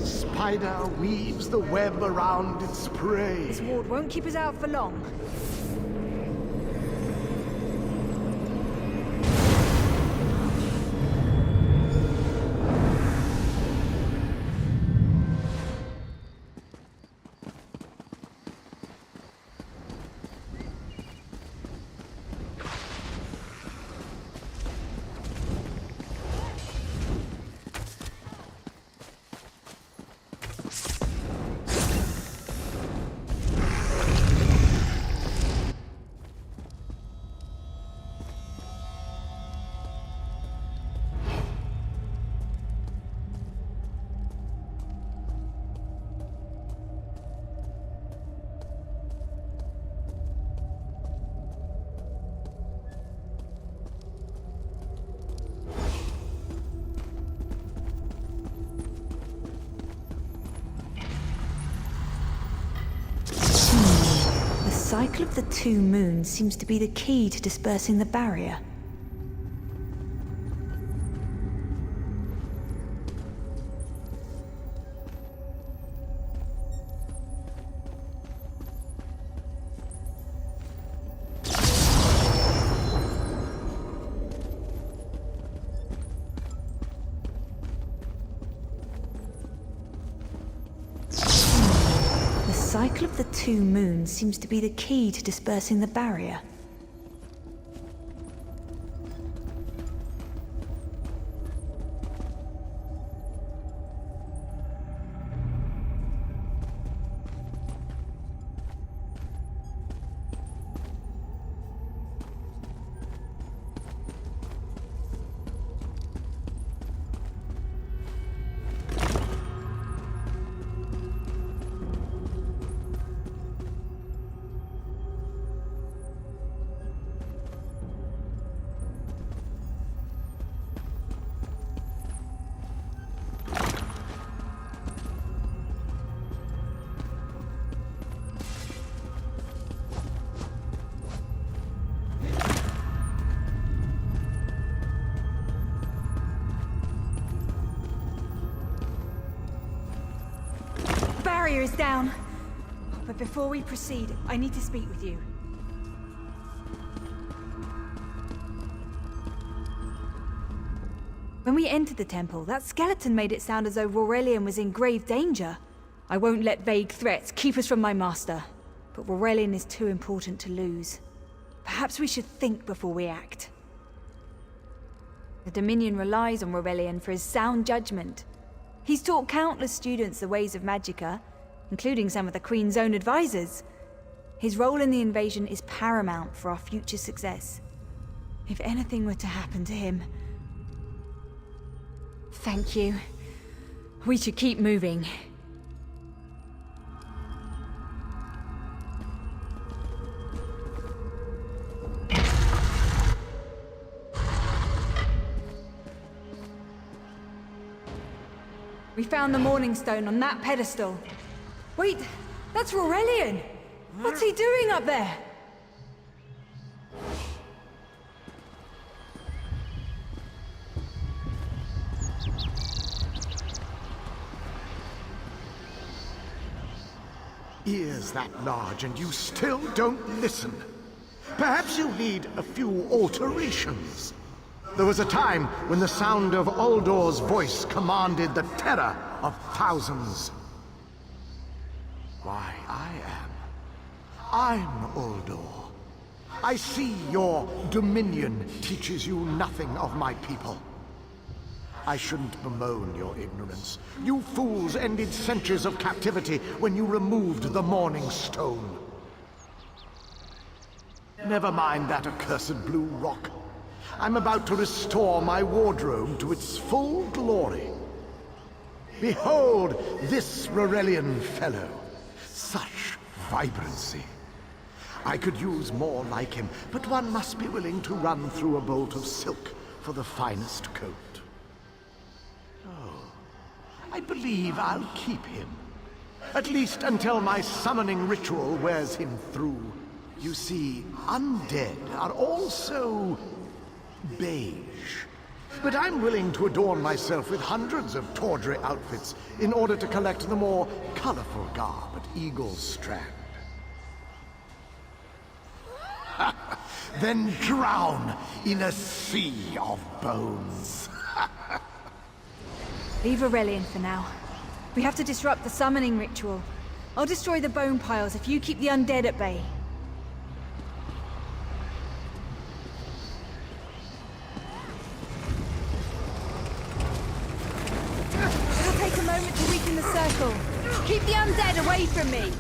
Speaker 16: Spider weaves the web around its prey.
Speaker 8: This ward won't keep us out for long. The cycle of the two moons seems to be the key to dispersing the barrier. The cycle of the two moons seems to be the key to dispersing the barrier. barrier is down. But before we proceed, I need to speak with you. When we entered the temple, that skeleton made it sound as though Aurelian was in grave danger. I won't let vague threats keep us from my master, but Aurelian is too important to lose. Perhaps we should think before we act. The Dominion relies on Aurelian for his sound judgment. He's taught countless students the ways of Magicka, including some of the Queen's own advisors. His role in the invasion is paramount for our future success. If anything were to happen to him... Thank you. We should keep moving. We found the Morning Stone on that pedestal. Wait, that's Aurelian! What's he doing up there?
Speaker 16: Ears that large and you still don't listen. Perhaps you need a few alterations. There was a time when the sound of Uldor's voice commanded the terror of thousands. Why, I'm Uldor. I see your dominion teaches you nothing of my people. I shouldn't bemoan your ignorance. You fools ended centuries of captivity when you removed the Morning Stone. Never mind that accursed blue rock. I'm about to restore my wardrobe to its full glory. Behold this Aurelian fellow. Such vibrancy. I could use more like him, but one must be willing to run through a bolt of silk for the finest coat. I believe I'll keep him. At least until my summoning ritual wears him through. You see, undead are also beige. But I'm willing to adorn myself with hundreds of tawdry outfits in order to collect the more colorful garb at Eagle's Strand. Then drown in a sea of bones.
Speaker 8: Leave Aurelian for now. We have to disrupt the summoning ritual. I'll destroy the bone piles if you keep the undead at bay. It'll take a moment to weaken the circle. Keep the undead away from me!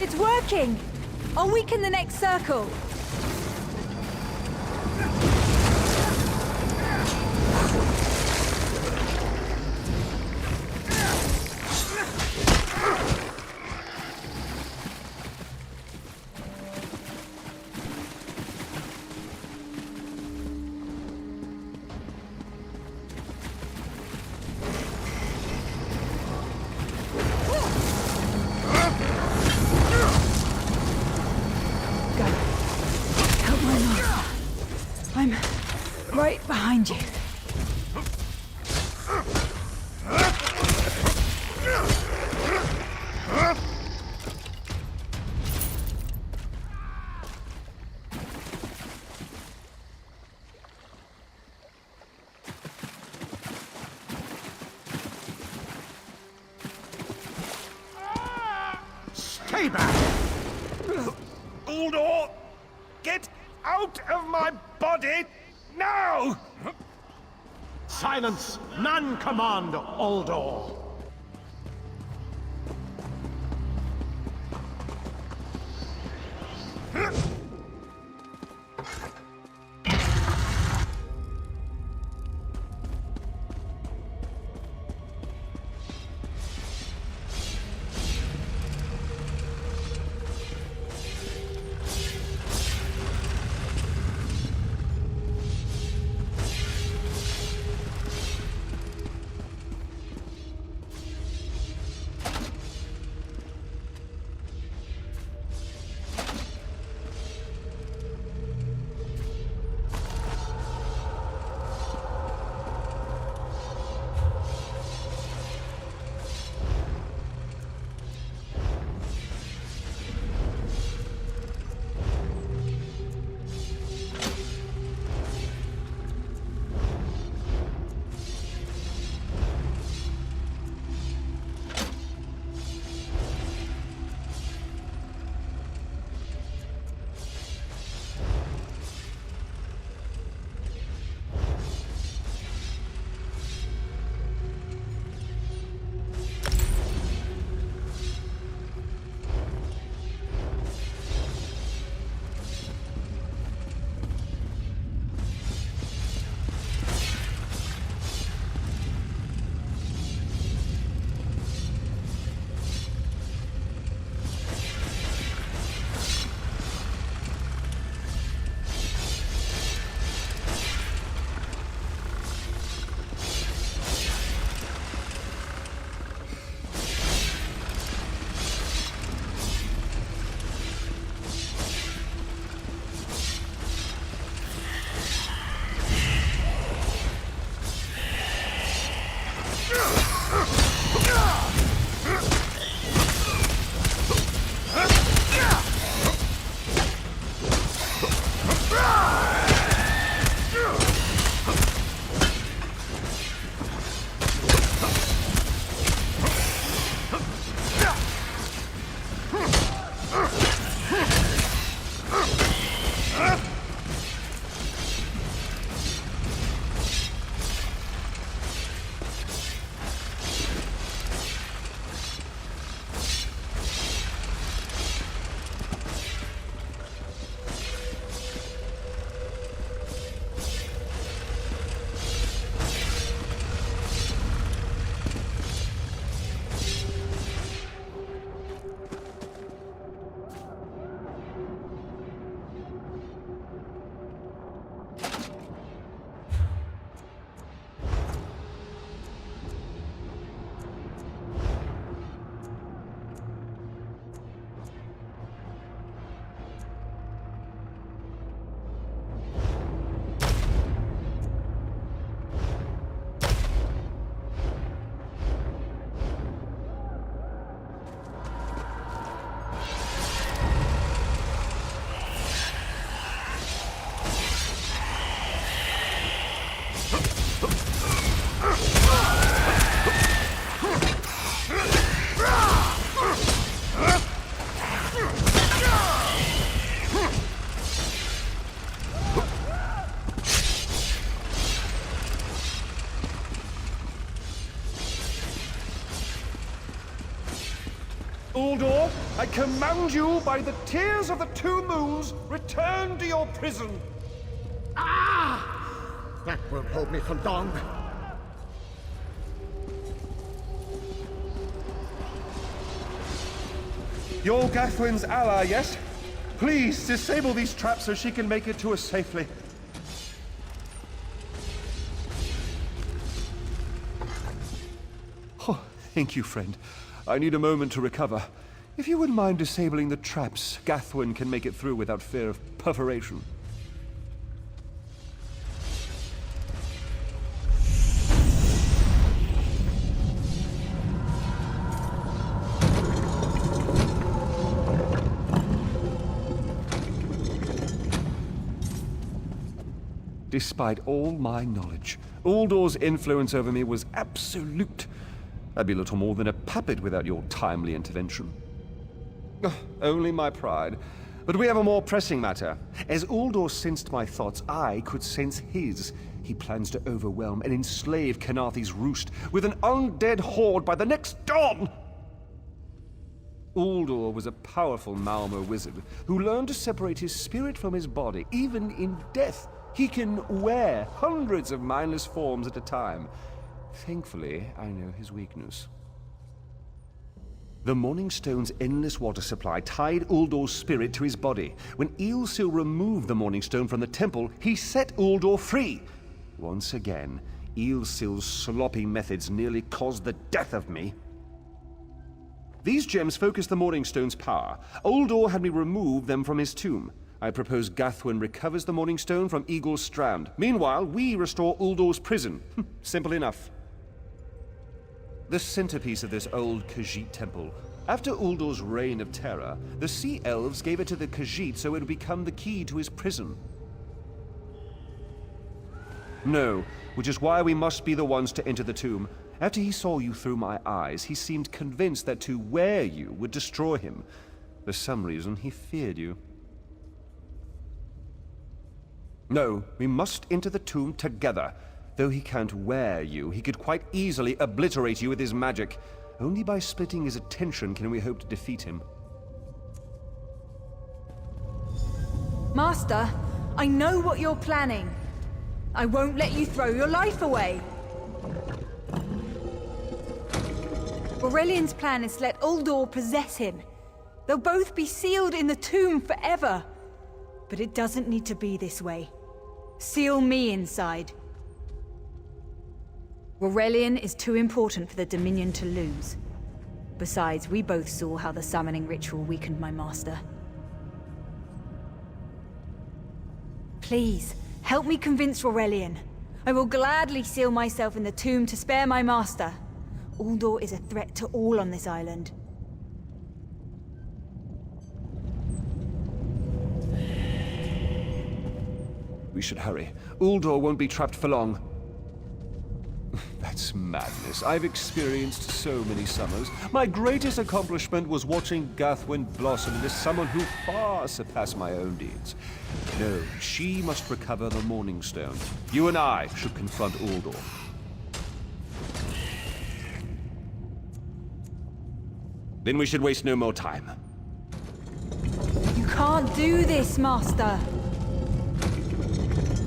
Speaker 8: It's working! I'll weaken the next circle. I'm right behind you.
Speaker 16: Stay back!
Speaker 18: Uldor! Get out of my body now!
Speaker 16: Silence! None command Uldor!
Speaker 18: Uldor, I command you by the tears of the two moons, return to your prison.
Speaker 16: Ah! That won't hold me for long.
Speaker 18: You're Gathwin's ally, yes? Please, disable these traps so she can make it to us safely. Oh, thank you, friend. I need a moment to recover. If you wouldn't mind disabling the traps, Gathwin can make it through without fear of perforation. Despite all my knowledge, Uldor's influence over me was absolute. I'd be little more than a puppet without your timely intervention. Only my pride. But we have a more pressing matter. As Uldor sensed my thoughts, I could sense his. He plans to overwhelm and enslave Canarthy's roost with an undead horde by the next dawn! Uldor was a powerful Malmo wizard who learned to separate his spirit from his body, even in death. He can wear hundreds of mindless forms at a time. Thankfully, I know his weakness. The Morning Stone's endless water supply tied Uldor's spirit to his body. When Eilsil removed the Morning Stone from the temple, he set Uldor free. Once again, Eilsil's sloppy methods nearly caused the death of me. These gems focus the Morning Stone's power. Uldor had me remove them from his tomb. I propose Gathwin recovers the Morning Stone from Eagle's Strand. Meanwhile, we restore Uldor's prison. Simple enough. The centerpiece of this old Khajiit temple. After Uldor's reign of terror, the Sea Elves gave it to the Khajiit so it would become the key to his prison. No, which is why we must be the ones to enter the tomb. After he saw you through my eyes, he seemed convinced that to wear you would destroy him. For some reason, he feared you. No, we must enter the tomb together. Though he can't wear you, he could quite easily obliterate you with his magic. Only by splitting his attention can we hope to defeat him.
Speaker 8: Master, I know what you're planning. I won't let you throw your life away. Aurelian's plan is to let Uldor possess him. They'll both be sealed in the tomb forever. But it doesn't need to be this way. Seal me inside. Aurelian is too important for the Dominion to lose. Besides, we both saw how the summoning ritual weakened my master. Please, help me convince Aurelian. I will gladly seal myself in the tomb to spare my master. Uldor is a threat to all on this island.
Speaker 18: We should hurry. Uldor won't be trapped for long. That's madness. I've experienced so many summers. My greatest accomplishment was watching Gathwin blossom into someone who far surpassed my own deeds. No, she must recover the Morning Stone. You and I should confront Uldor. Then we should waste no more time.
Speaker 8: You can't do this, Master!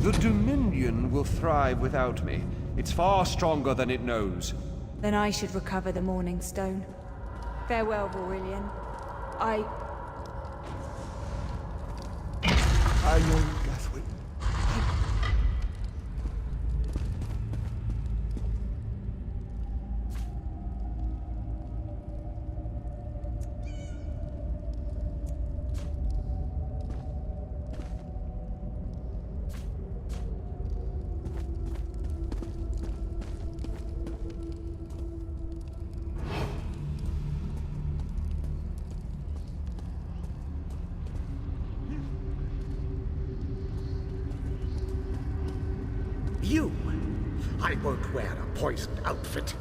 Speaker 18: The Dominion will thrive without me. It's far stronger than it knows.
Speaker 8: Then I should recover the Morning Stone. Farewell, Aurelian. I
Speaker 18: know Gathwin.
Speaker 16: You? I won't wear a poisoned outfit.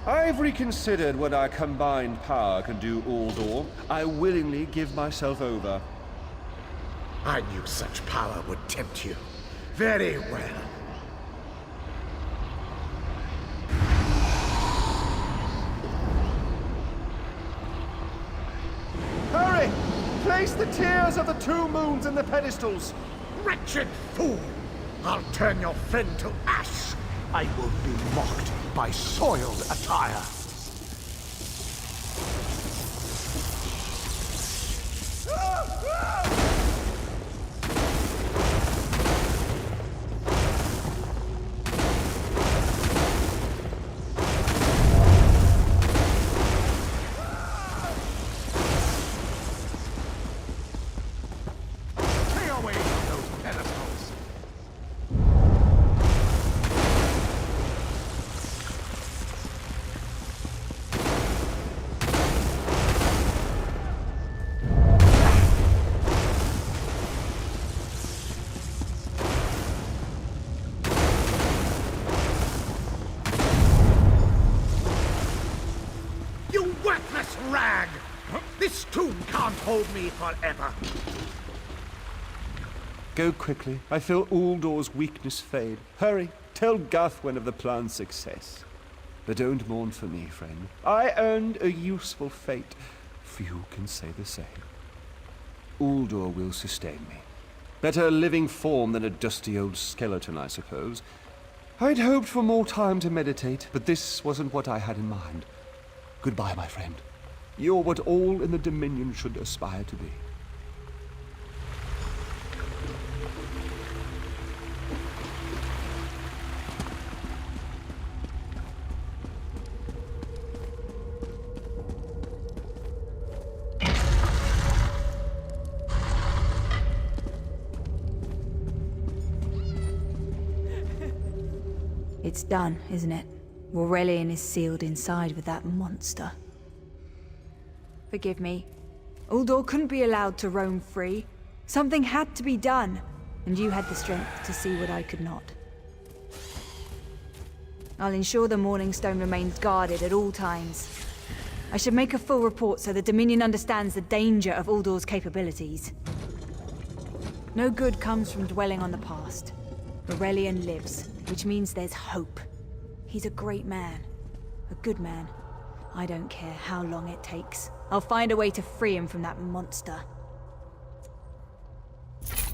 Speaker 18: I've reconsidered what our combined power can do, Uldor. I willingly give myself over.
Speaker 16: I knew such power would tempt you. Very well.
Speaker 18: tears of the two moons and the pedestals.
Speaker 16: Wretched fool! I'll turn your friend to ash. I will be mocked by soiled attire. Stay away from those pedestals. You worthless rag! This tomb can't hold me forever.
Speaker 18: Go quickly. I feel Uldor's weakness fade. Hurry, tell Gathwen of the plan's success. But don't mourn for me, friend. I earned a useful fate. Few can say the same. Uldor will sustain me. Better a living form than a dusty old skeleton, I suppose. I'd hoped for more time to meditate, but this wasn't what I had in mind. Goodbye, my friend. You're what all in the Dominion should aspire to be.
Speaker 8: It's done, isn't it? Aurelian is sealed inside with that monster. Forgive me. Uldor couldn't be allowed to roam free. Something had to be done, and you had the strength to see what I could not. I'll ensure the Morning Stone remains guarded at all times. I should make a full report so the Dominion understands the danger of Uldor's capabilities. No good comes from dwelling on the past. Aurelian lives, which means there's hope. He's a great man. A good man. I don't care how long it takes. I'll find a way to free him from that monster.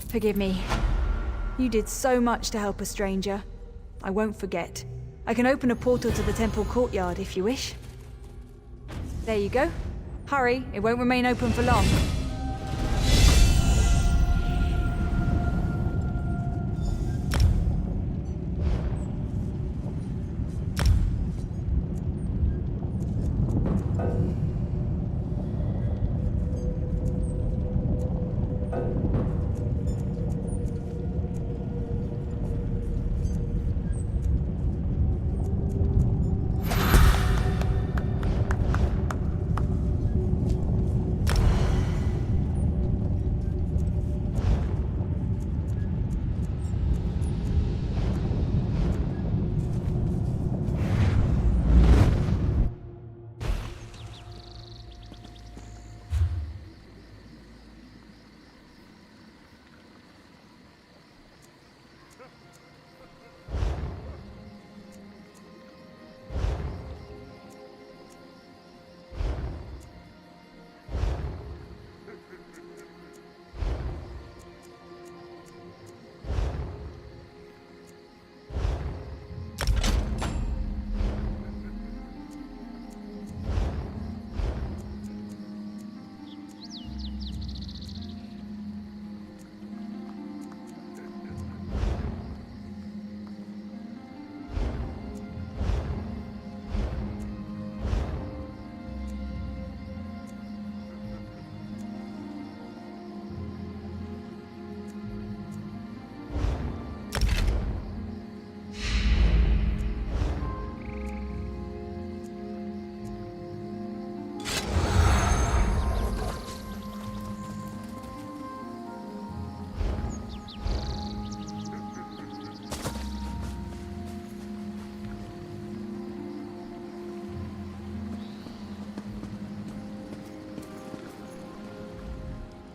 Speaker 8: Forgive me. You did so much to help a stranger. I won't forget. I can open a portal to the temple courtyard if you wish. There you go. Hurry, it won't remain open for long.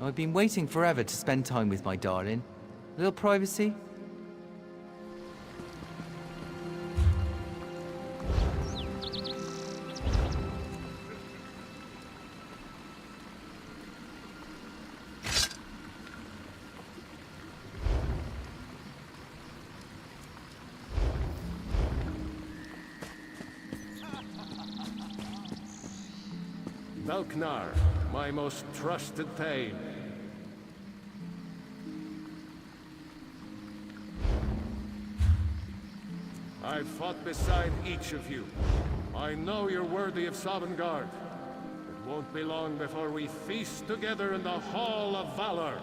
Speaker 10: I've been waiting forever to spend time with my darling. A little privacy?
Speaker 17: Velknar, my most trusted thane. I've fought beside each of you. I know you're worthy of Sovngarde. It won't be long before we feast together in the Hall of Valor.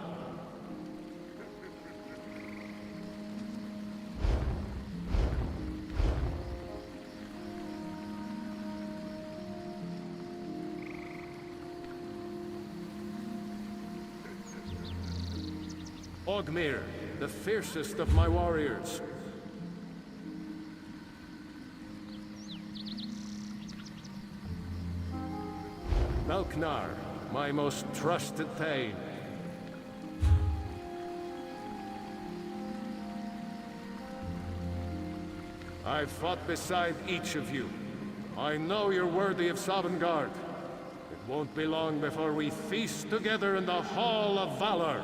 Speaker 17: Ogmir, the fiercest of my warriors. Velknar, my most trusted thane. I've fought beside each of you. I know you're worthy of Sovngarde. It won't be long before we feast together in the Hall of Valor.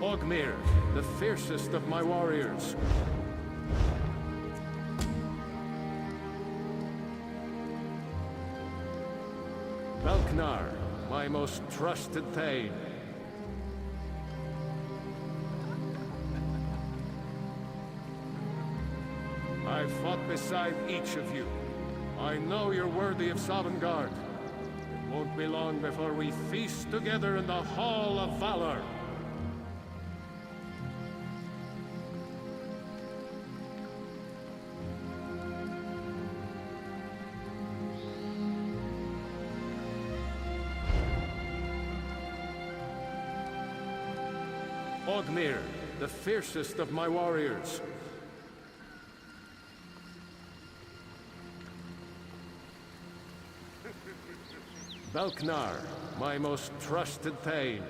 Speaker 17: Ogmir, the fiercest of my warriors. Velknar, my most trusted thane. I've fought beside each of you. I know you're worthy of Sovngarde. It won't be long before we feast together in the Hall of Valor. Ogmir, the fiercest of my warriors. Velknar, my most trusted thane.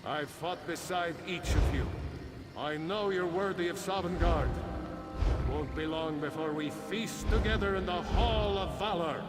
Speaker 17: I've fought beside each of you. I know you're worthy of Sovngarde. It won't be long before we feast together in the Hall of Valor.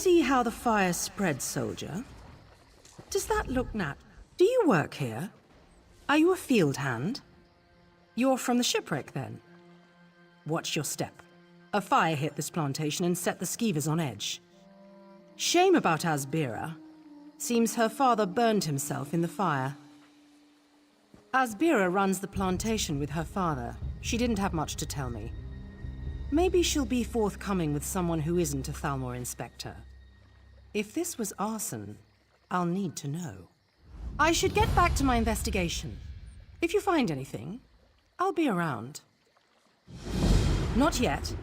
Speaker 7: see how the fire spreads, soldier? Does that look Do you work here? Are you a field hand? You're from the shipwreck, then? Watch your step. A fire hit this plantation and set the skeevers on edge. Shame about Asbira. Seems her father burned himself in the fire. Asbira runs the plantation with her father. She didn't have much to tell me. Maybe she'll be forthcoming with someone who isn't a Thalmor inspector. If this was arson, I'll need to know. I should get back to my investigation. If you find anything, I'll be around. Not yet.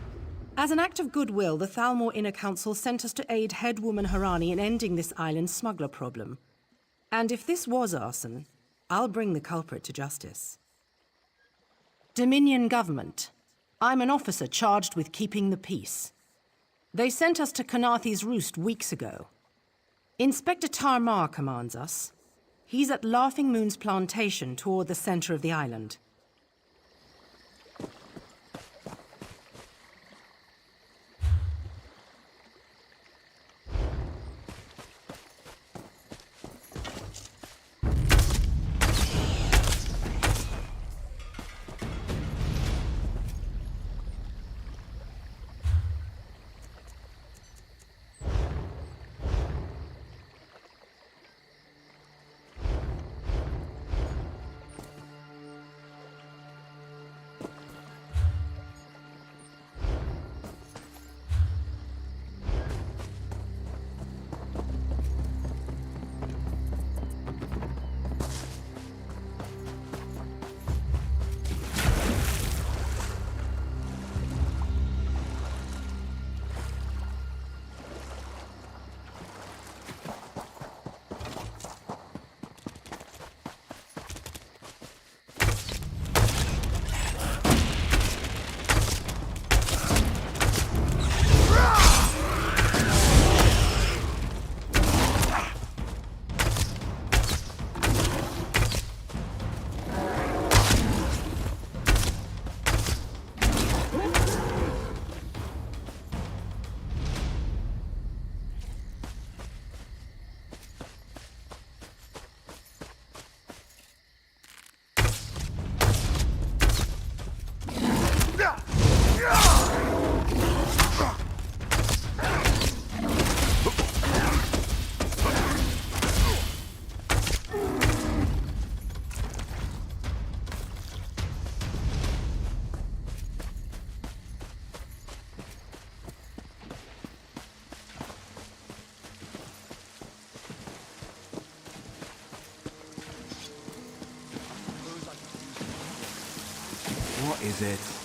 Speaker 7: As an act of goodwill, the Thalmor Inner Council sent us to aid headwoman Harani in ending this island's smuggler problem. And if this was arson, I'll bring the culprit to justice. Dominion government. I'm an officer charged with keeping the peace. They sent us to Kanathi's Roost weeks ago. Inspector Tarmar commands us. He's at Laughing Moon's plantation toward the center of the island.
Speaker 12: What is it?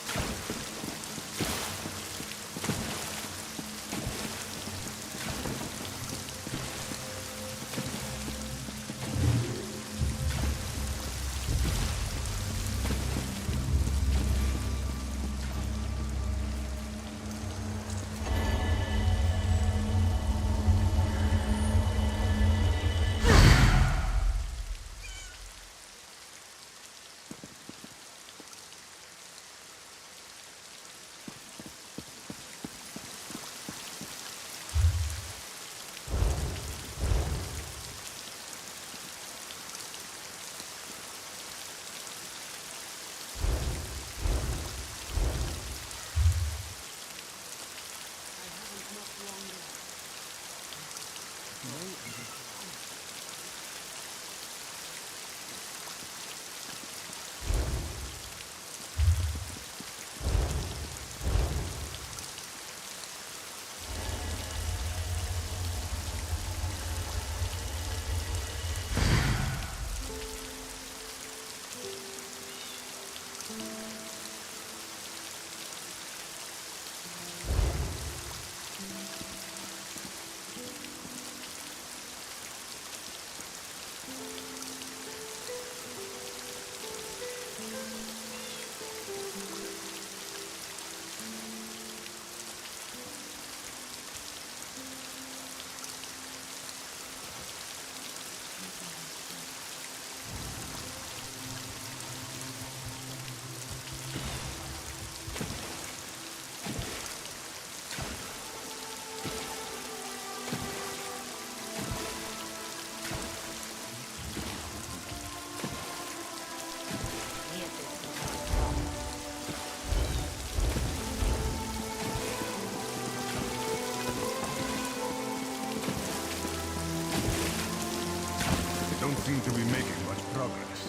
Speaker 3: don't seem to be making much progress.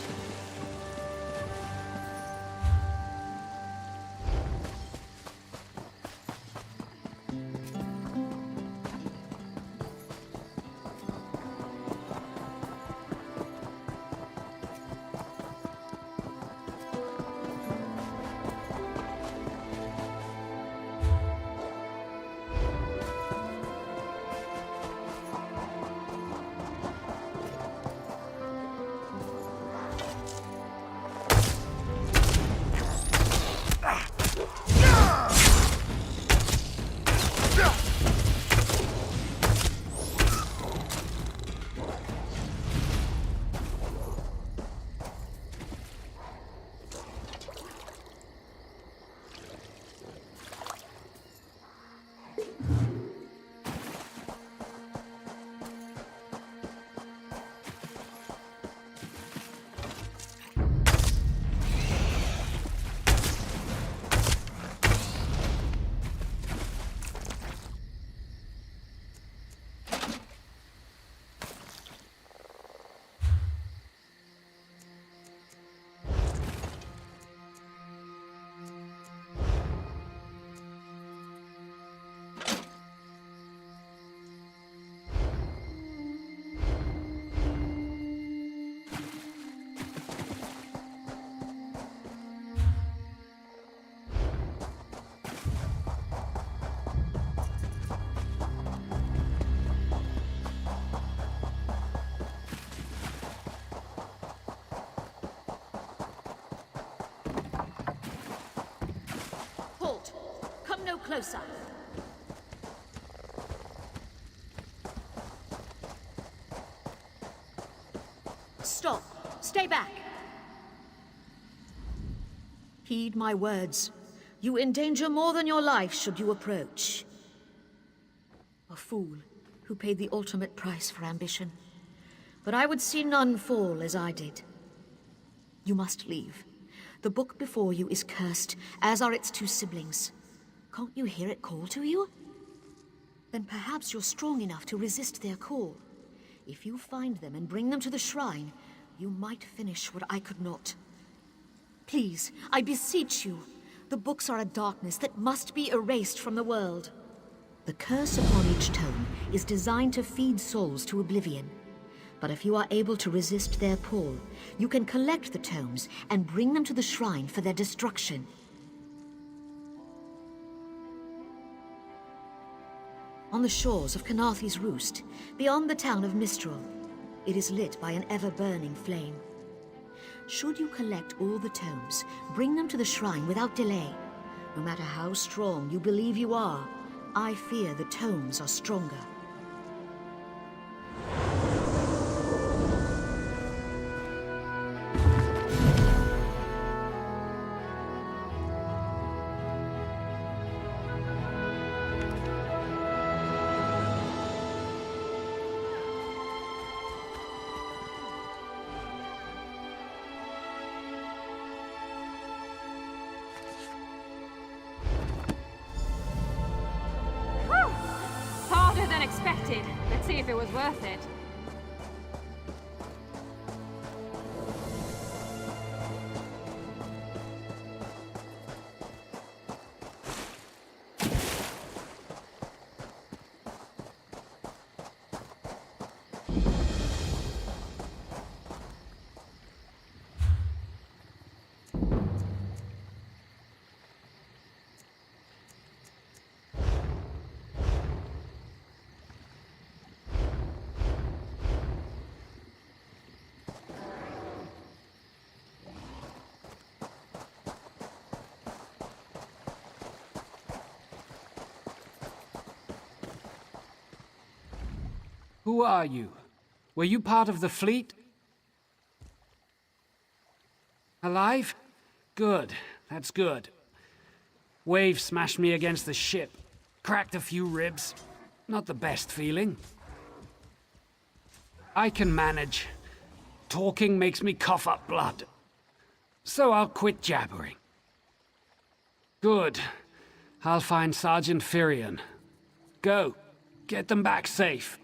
Speaker 13: Closer. Stop. Stay back. Heed my words. You endanger more than your life should you approach. A fool who paid the ultimate price for ambition. But I would see none fall as I did. You must leave. The book before you is cursed, as are its two siblings. Can't you hear it call to you? Then perhaps you're strong enough to resist their call. If you find them and bring them to the shrine, you might finish what I could not. Please, I beseech you. The books are a darkness that must be erased from the world. The curse upon each tome is designed to feed souls to oblivion. But if you are able to resist their pull, you can collect the tomes and bring them to the shrine for their destruction. On the shores of Canarthy's Roost, beyond the town of Mistral, it is lit by an ever-burning flame. Should you collect all the tomes, bring them to the shrine without delay. No matter how strong you believe you are, I fear the tomes are stronger.
Speaker 11: Expected. Let's see if it was worth it.
Speaker 19: Who are you? Were you part of the fleet? Alive? Good. That's good. Wave smashed me against the ship. Cracked a few ribs. Not the best feeling. I can manage. Talking makes me cough up blood. So I'll quit jabbering. Good. I'll find Sergeant Firion. Go. Get them back safe.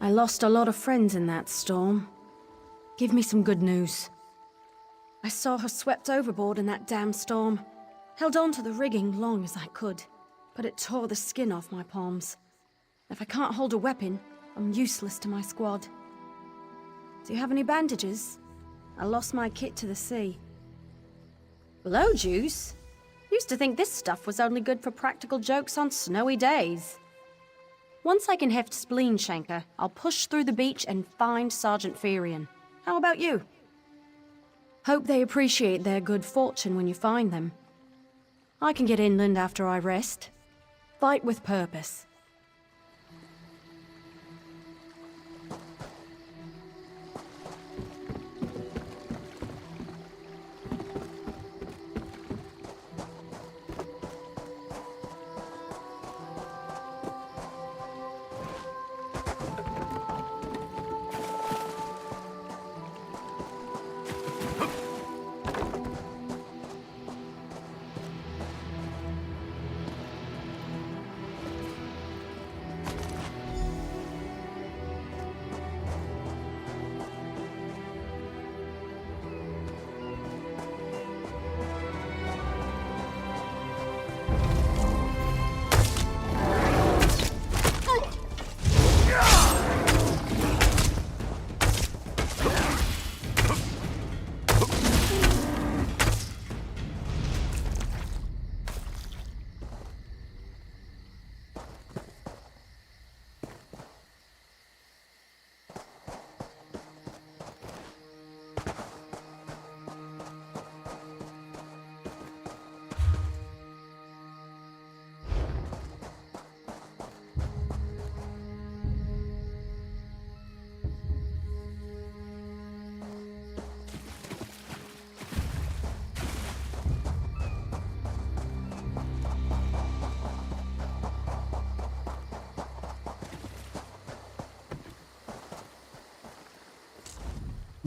Speaker 14: I lost a lot of friends in that storm. Give me some good news. I saw her swept overboard in that damn storm. Held on to the rigging long as I could, but it tore the skin off my palms. If I can't hold a weapon, I'm useless to my squad. Do you have any bandages? I lost my kit to the sea. Blow juice? Used to think this stuff was only good for practical jokes on snowy days. Once I can heft Spleen Shanker, I'll push through the beach and find Sergeant Ferian. How about you? Hope they appreciate their good fortune when you find them. I can get inland after I rest. Fight with purpose.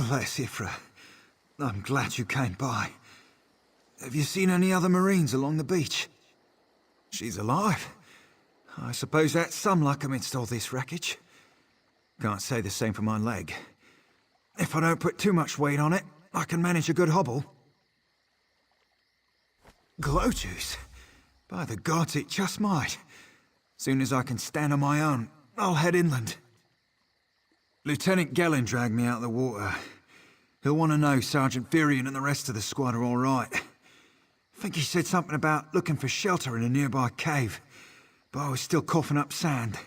Speaker 12: Bless Ifra. I'm glad you came by. Have you seen any other Marines along the beach? She's alive. I suppose that's some luck amidst all this wreckage. Can't say the same for my leg. If I don't put too much weight on it, I can manage a good hobble. Glow juice? By the gods, it just might. Soon as I can stand on my own, I'll head inland. Lieutenant Gellin dragged me out of the water. He'll want to know Sergeant Ferian and the rest of the squad are all right. I think he said something about looking for shelter in a nearby cave, but I was still coughing up sand.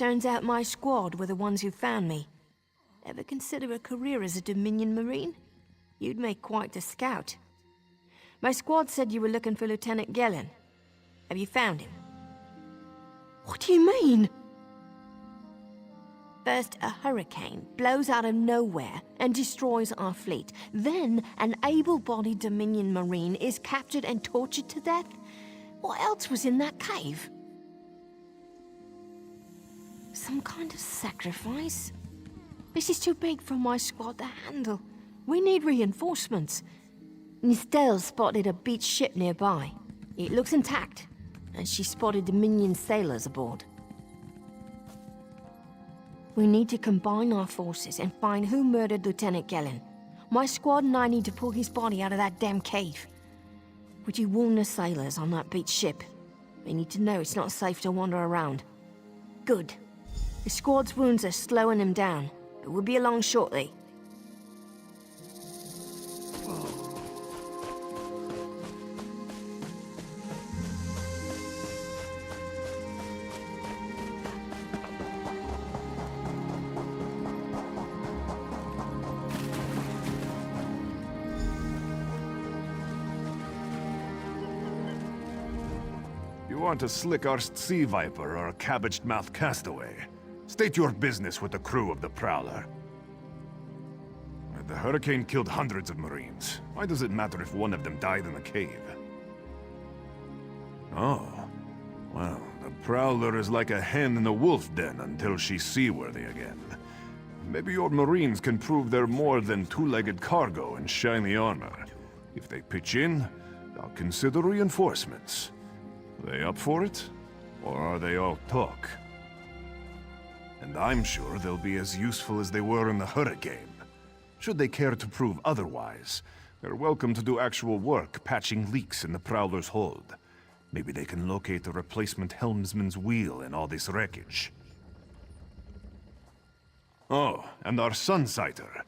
Speaker 15: Turns out my squad were the ones who found me. Ever consider a career as a Dominion Marine? You'd make quite a scout. My squad said you were looking for Lieutenant Gellin. Have you found him? What do you mean? First, a hurricane blows out of nowhere and destroys our fleet. Then, an able-bodied Dominion Marine is captured and tortured to death? What else was in that cave? Some kind of sacrifice? This is too big for my squad to handle. We need reinforcements. Nistel spotted a beached ship nearby. It looks intact, and she spotted Dominion sailors aboard. We need to combine our forces and find who murdered Lieutenant Gellin. My squad and I need to pull his body out of that damn cave. Would you warn the sailors on that beached ship? They need to know it's not safe to wander around. Good. The squad's wounds are slowing them down, but we'll be along shortly.
Speaker 3: You want a slick-arsed sea viper or a cabbage-mouthed castaway? State your business with the crew of the Prowler. The hurricane killed hundreds of Marines. Why does it matter if one of them died in the cave? Oh. Well, the Prowler is like a hen in a wolf den until she's seaworthy again. Maybe your Marines can prove they're more than two-legged cargo and shiny armor. If they pitch in, I'll consider reinforcements. Are they up for it? Or are they all talk? And I'm sure they'll be as useful as they were in the hurricane. Should they care to prove otherwise, they're welcome to do actual work patching leaks in the Prowler's hold. Maybe they can locate a replacement helmsman's wheel in all this wreckage. Oh, and our Sunsighter.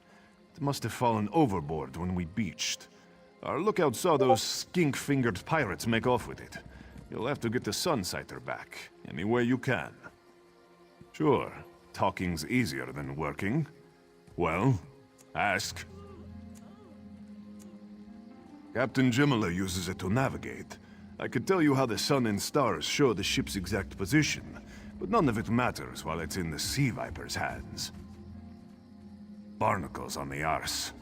Speaker 3: It must have fallen overboard when we beached. Our lookout saw those skink-fingered pirates make off with it. You'll have to get the Sunsighter back, any way you can. Sure, talking's easier than working. Well, ask. Captain Jimala uses it to navigate. I could tell you how the sun and stars show the ship's exact position, but none of it matters while it's in the Sea Viper's hands. Barnacles on the arse.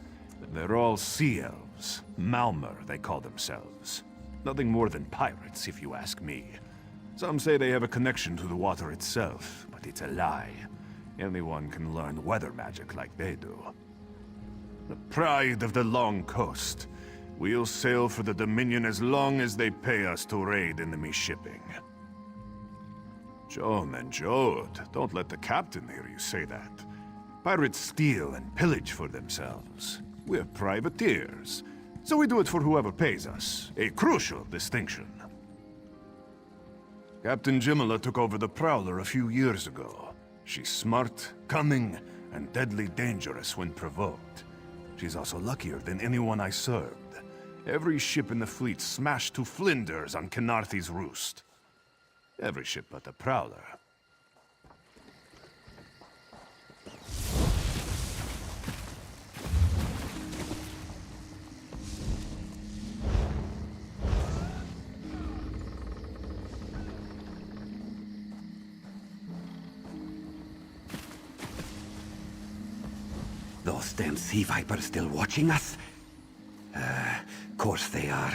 Speaker 3: They're all sea elves. Malmer, they call themselves. Nothing more than pirates, if you ask me. Some say they have a connection to the water itself, but it's a lie. Anyone can learn weather magic like they do. The pride of the long coast. We'll sail for the Dominion as long as they pay us to raid enemy shipping. Joan and Jode, don't let the captain hear you say that. Pirates steal and pillage for themselves. We're privateers, so we do it for whoever pays us. A crucial distinction. Captain Jimala took over the Prowler a few years ago. She's smart, cunning, and deadly dangerous when provoked. She's also luckier than anyone I served. Every ship in the fleet smashed to flinders on Khenarthi's roost. Every ship but the Prowler.
Speaker 20: Those damn Sea Vipers still watching us? Course they are.